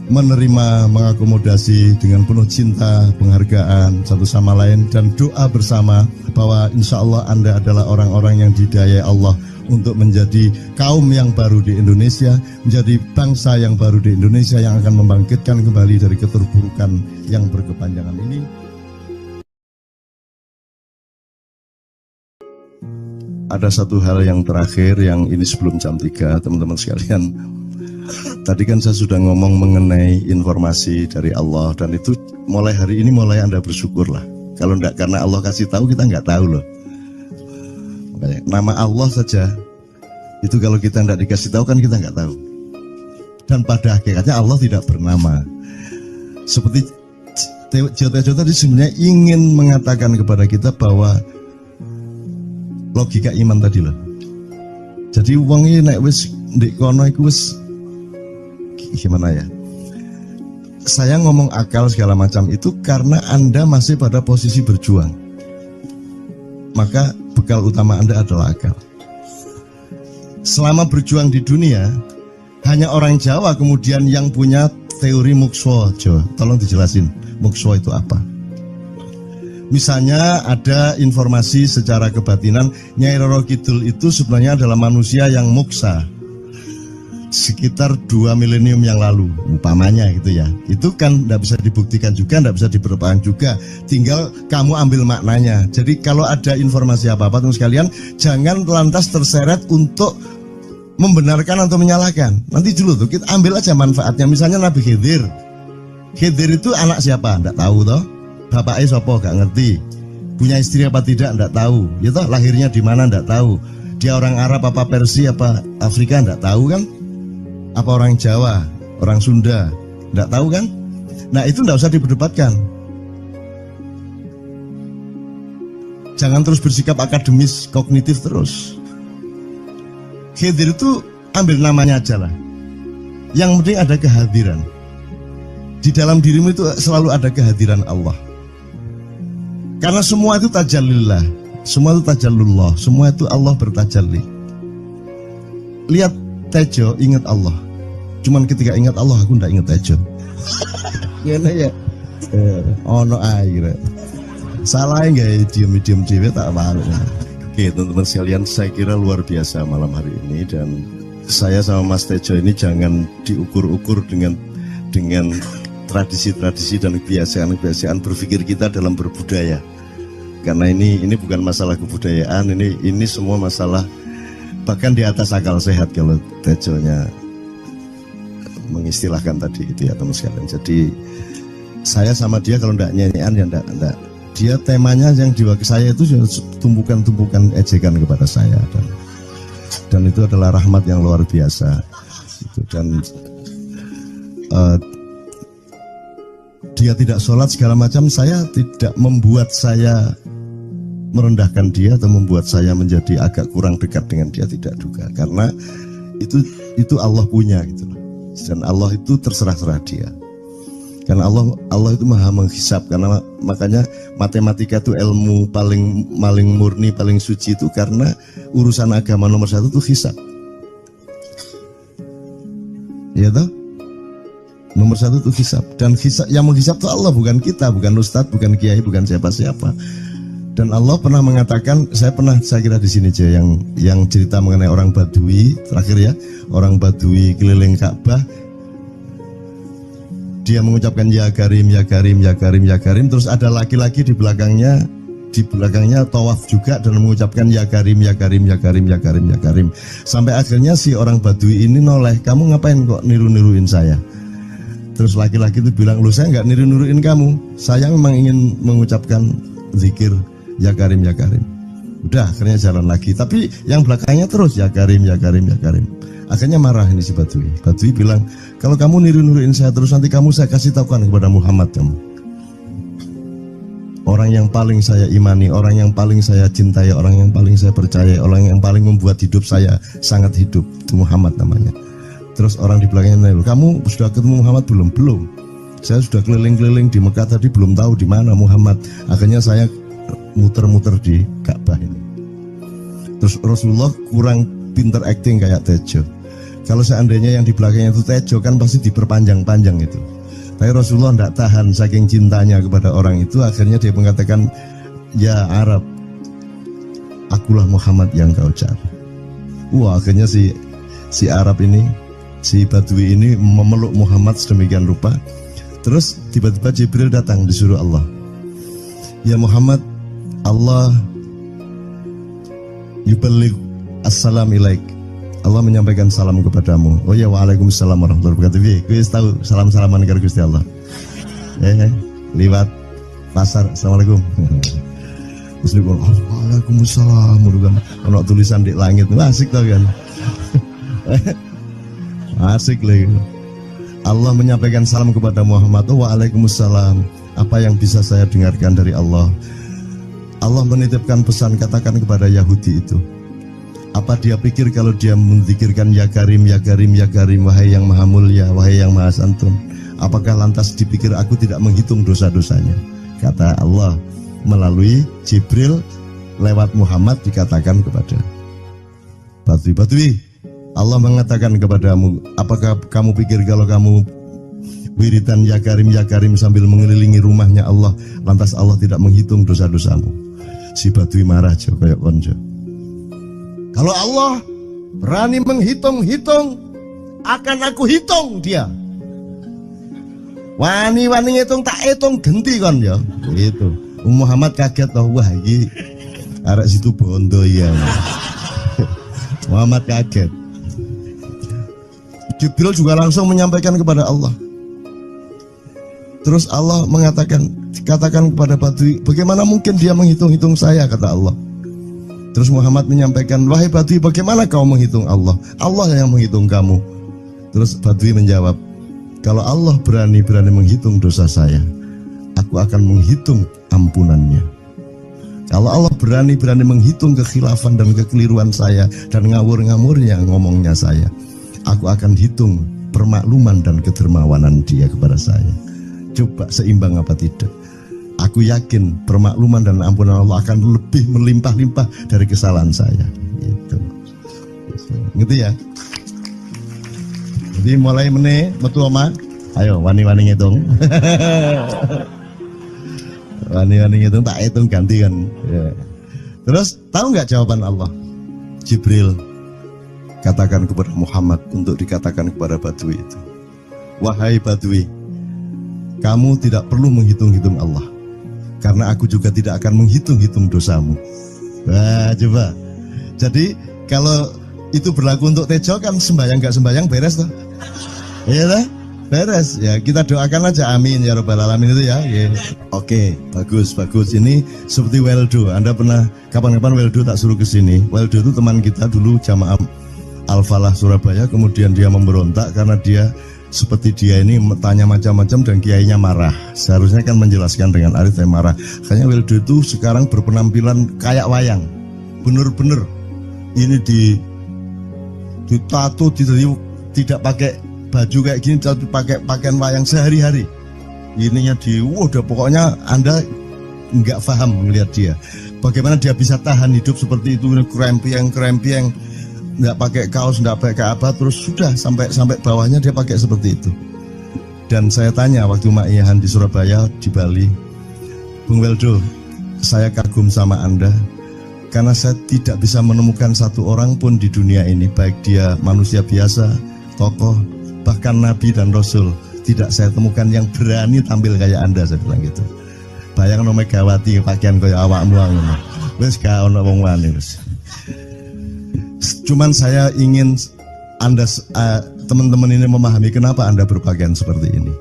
menerima, mengakomodasi dengan penuh cinta, penghargaan satu sama lain, dan doa bersama bahwa insya Allah Anda adalah orang-orang yang dihidayai Allah untuk menjadi kaum yang baru di Indonesia, menjadi bangsa yang baru di Indonesia yang akan membangkitkan kembali dari keterpurukan yang berkepanjangan ini. Ada satu hal yang terakhir yang ini sebelum jam 3, teman-teman sekalian. Tadi kan saya sudah ngomong mengenai informasi dari Allah, dan itu mulai hari ini mulai Anda bersyukurlah. Kalau enggak karena Allah kasih tahu, kita enggak tahu loh. Makanya, nama Allah saja itu kalau kita enggak dikasih tahu kan kita enggak tahu. Dan pada hakikatnya Allah tidak bernama. Seperti Jotejo tadi sebenarnya ingin mengatakan kepada kita bahwa logika iman tadi loh. Jadi wong iki nek wis ndek kono iku wis gimana ya? Saya ngomong akal segala macam itu karena Anda masih pada posisi berjuang. Maka bekal utama Anda adalah akal. selama berjuang di dunia hanya orang Jawa kemudian yang punya teori mukswa. Tolong dijelasin mukswa itu apa. Misalnya ada informasi secara kebatinan Nyai Roro Kidul itu sebenarnya adalah manusia yang muksa sekitar 2 milenium yang lalu, umpamanya gitu ya. Itu kan tidak bisa dibuktikan juga, tidak bisa diperbahan juga. Tinggal kamu ambil maknanya. Jadi kalau ada informasi apa-apa teman sekalian, jangan lantas terseret untuk membenarkan atau menyalahkan. Nanti dulu tuh kita ambil aja manfaatnya. Misalnya Nabi Khidir. Khidir itu anak siapa? Tidak tahu toh. Bapaknya siapa? Gak ngerti. Punya istri apa tidak? Tidak tahu. Ya toh, lahirnya di mana? Tidak tahu. Dia orang Arab apa Persia apa Afrika? Tidak tahu kan? Apa orang Jawa, orang Sunda, tidak tahu kan? Nah itu tidak usah diperdebatkan. Jangan terus bersikap akademis, kognitif terus. Khidir itu ambil namanya aja lah. Yang penting ada kehadiran. Di dalam dirimu itu selalu ada kehadiran Allah. Karena semua itu tajallillah, semua itu tajallullah, semua itu Allah bertajalli. Lihat Tejo, ingat Allah. Cuman ketika ingat Allah aku ndak ingat Tejo. Gimana ya? Ono air. Salah nggak diem cewek tak malu. Oke teman-teman sekalian, saya kira luar biasa malam hari ini dan saya sama Mas Tejo ini jangan diukur-ukur dengan tradisi-tradisi dan kebiasaan-kebiasaan berpikir kita dalam berbudaya. Karena ini bukan masalah kebudayaan, ini semua masalah bahkan di atas akal sehat kalau Tejonya mengistilahkan tadi itu ya teman sekalian. Jadi saya sama dia kalau ndak nyanyian ya ndak. Dia temanya yang diwakili saya itu tumpukan-tumpukan ejekan kepada saya dan itu adalah rahmat yang luar biasa. Itu dan dia tidak sholat segala macam, saya tidak membuat saya merendahkan dia atau membuat saya menjadi agak kurang dekat dengan dia, tidak juga, karena itu Allah punya gitu loh. Dan Allah itu terserah-serah dia. Karena Allah itu maha menghisap, karena makanya matematika itu ilmu paling murni, paling suci itu karena urusan agama nomor 1 itu hisap. Ya toh? Nomor 1 itu hisap, dan hisap, yang menghisap itu Allah, bukan kita, bukan ustadz, bukan kiai, bukan siapa-siapa. Dan Allah pernah mengatakan, saya kira di sini aja yang cerita mengenai orang Badui terakhir ya, orang Badui keliling Ka'bah, dia mengucapkan ya Karim, ya Karim, ya Karim, ya Karim, terus ada laki-laki di belakangnya tawaf juga dan mengucapkan ya Karim, ya Karim, ya Karim, ya Karim, ya Karim, sampai akhirnya si orang Badui ini noleh, kamu ngapain kok niru-niruin saya? Terus laki-laki itu bilang, loh saya nggak niru-niruin kamu, saya memang ingin mengucapkan zikir ya Karim, ya Karim. Udah akhirnya jalan lagi, tapi yang belakangnya terus ya Karim, ya Karim, ya Karim. Akhirnya marah ini si Badui. Badui bilang, kalau kamu niru-niruin saya terus, nanti saya kasih tahukan kepada Muhammad kamu. Orang yang paling saya imani, orang yang paling saya cintai, orang yang paling saya percaya, orang yang paling membuat hidup saya sangat hidup, itu Muhammad namanya. Terus orang di belakangnya nanya, kamu sudah ketemu Muhammad belum? Belum. Saya sudah keliling-keliling di Mekah tadi, belum tahu di mana Muhammad. Akhirnya saya muter-muter di Ka'bah ini. Terus Rasulullah kurang pinter acting kayak Tejo. Kalau seandainya yang di belakangnya itu Tejo kan pasti diperpanjang-panjang itu. Tapi Rasulullah tidak tahan saking cintanya kepada orang itu, akhirnya dia mengatakan, ya Arab, akulah Muhammad yang kau cari. Wah, akhirnya si Arab ini, si Badui ini memeluk Muhammad sedemikian rupa. Terus tiba-tiba Jibril datang disuruh Allah. Ya Muhammad, Allah yuballigh assalam ilaik. Allah menyampaikan salam kepadamu. Oh ya, waalaikumsalam warahmatullahi wabarakatuh. Gue tahu salam-salaman karo Gusti Allah. Liwat pasar, assalamualaikum. Terus dia bilang, waalaikumsalam. Kalau tulisan di langit, asik tau kan? Asik lagi. Allah menyampaikan salam kepada Muhammad. Oh, waalaikumsalam. Apa yang bisa saya dengarkan dari Allah? Allah menitipkan pesan, katakan kepada Yahudi itu. Apa dia pikir kalau dia menzikirkan ya Karim, ya Karim, ya Karim, wahai yang maha mulia, wahai yang maha santun, apakah lantas dipikir aku tidak menghitung dosa-dosanya? Kata Allah melalui Jibril lewat Muhammad dikatakan kepada Badui, Allah mengatakan kepadamu, apakah kamu pikir kalau kamu wiridan ya karim sambil mengelilingi rumahnya Allah, lantas Allah tidak menghitung dosa-dosamu? Si Badui marah jo kayak konjo. Kalau Allah berani menghitung-hitung, akan aku hitung dia. Wani-wani hitung tak hitung genti kon ya. Gitu. Muhammad kaget toh, wah iki arek situ bondo ya. Muhammad kaget. Jibril juga langsung menyampaikan kepada Allah. Terus Allah katakan kepada Badui, bagaimana mungkin dia menghitung-hitung saya, kata Allah. Terus Muhammad menyampaikan, wahai Badui, bagaimana kau menghitung Allah? Allah yang menghitung kamu. Terus Badui menjawab, kalau Allah berani menghitung dosa saya, aku akan menghitung ampunannya. Kalau Allah berani menghitung kekhilafan dan kekeliruan saya dan ngawur-ngawurnya ngomongnya saya, aku akan hitung permakluman dan kedermawanan dia kepada saya. Coba seimbang apa tidak? Aku yakin permakluman dan ampunan Allah akan lebih melimpah-limpah dari kesalahan saya. Gitu. Ngerti ya? Jadi mulai meneh metu oma, ayo wani-wani ngitung. Wani-wani ngitung tak hitung ganti kan. Ya. Terus tahu nggak jawaban Allah? Jibril katakan kepada Muhammad untuk dikatakan kepada Badui itu, wahai Badui, kamu tidak perlu menghitung-hitung Allah, karena aku juga tidak akan menghitung-hitung dosamu. Wah, coba. Jadi kalau itu berlaku untuk Tejo kan sembahyang gak sembahyang beres toh? Iya lah, beres. Ya kita doakan aja, amin ya robbal alamin itu ya. Yeah. Oke, bagus. Ini seperti Weldo. Anda pernah kapan-kapan Weldo tak suruh ke sini? Weldo itu teman kita dulu jamaah Al-Falah Surabaya, kemudian dia memberontak karena dia seperti dia ini tanya macam-macam dan kiainya marah. Seharusnya kan menjelaskan dengan arif, tapi marah. Kayaknya Weldo itu sekarang berpenampilan kayak wayang. Bener-bener ini ditato, tidak pakai baju kayak gini, tapi pakai pakaian wayang sehari-hari. Ininya udah pokoknya Anda nggak paham melihat dia. Bagaimana dia bisa tahan hidup seperti itu, krempieng, nggak pakai kaos, nggak pakai apa, terus sudah sampai bawahnya dia pakai seperti itu. Dan saya tanya waktu Ma'iyahan di Surabaya, di Bali, Bung Weldo, saya kagum sama Anda karena saya tidak bisa menemukan satu orang pun di dunia ini, baik dia manusia biasa, tokoh, bahkan Nabi dan Rasul, tidak saya temukan yang berani tampil kayak Anda, saya bilang gitu. Bayang no Megawati pakaian kayak awakmu ngono. Wis gak ono wong wani wis. Cuman saya ingin Anda teman-teman ini memahami kenapa Anda berpakaian seperti ini.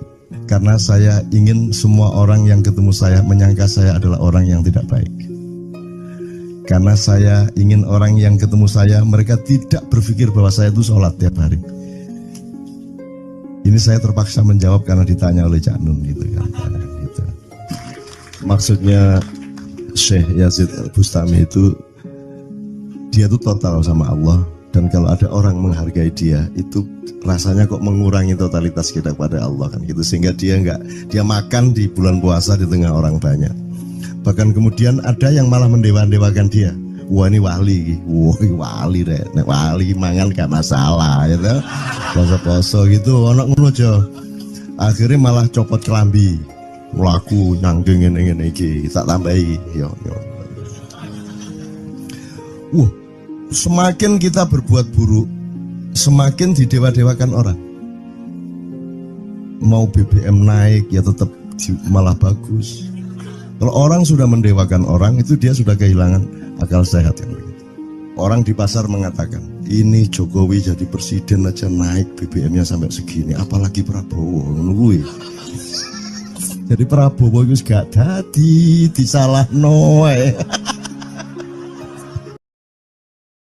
Karena saya ingin semua orang yang ketemu saya menyangka saya adalah orang yang tidak baik. Karena saya ingin orang yang ketemu saya, mereka tidak berpikir bahwa saya itu sholat tiap hari. Ini saya terpaksa menjawab karena ditanya oleh Cak Nun gitu kan. Gitu. Maksudnya Syekh Yazid Bustami itu, dia itu total sama Allah, dan kalau ada orang menghargai dia itu rasanya kok mengurangi totalitas kita kepada Allah kan gitu, sehingga dia makan di bulan puasa di tengah orang banyak. Bahkan kemudian ada yang malah mendewa-dewakan dia. Wah ini wali, wali deh, wali mangan gak masalah ya gitu. Poso-poso gitu, ono ngono aja. Akhirnya malah copot kelambi, mlaku nyanggeng ngene iki, tak tambahi yo. Semakin kita berbuat buruk, semakin didewa-dewakan orang. Mau BBM naik ya tetap malah bagus. Kalau orang sudah mendewakan orang, itu dia sudah kehilangan akal sehat yang begitu. Orang di pasar mengatakan, ini Jokowi jadi presiden aja naik BBM-nya sampai segini, apalagi Prabowo nungguin. Jadi Prabowo itu gak dadi disalah noe.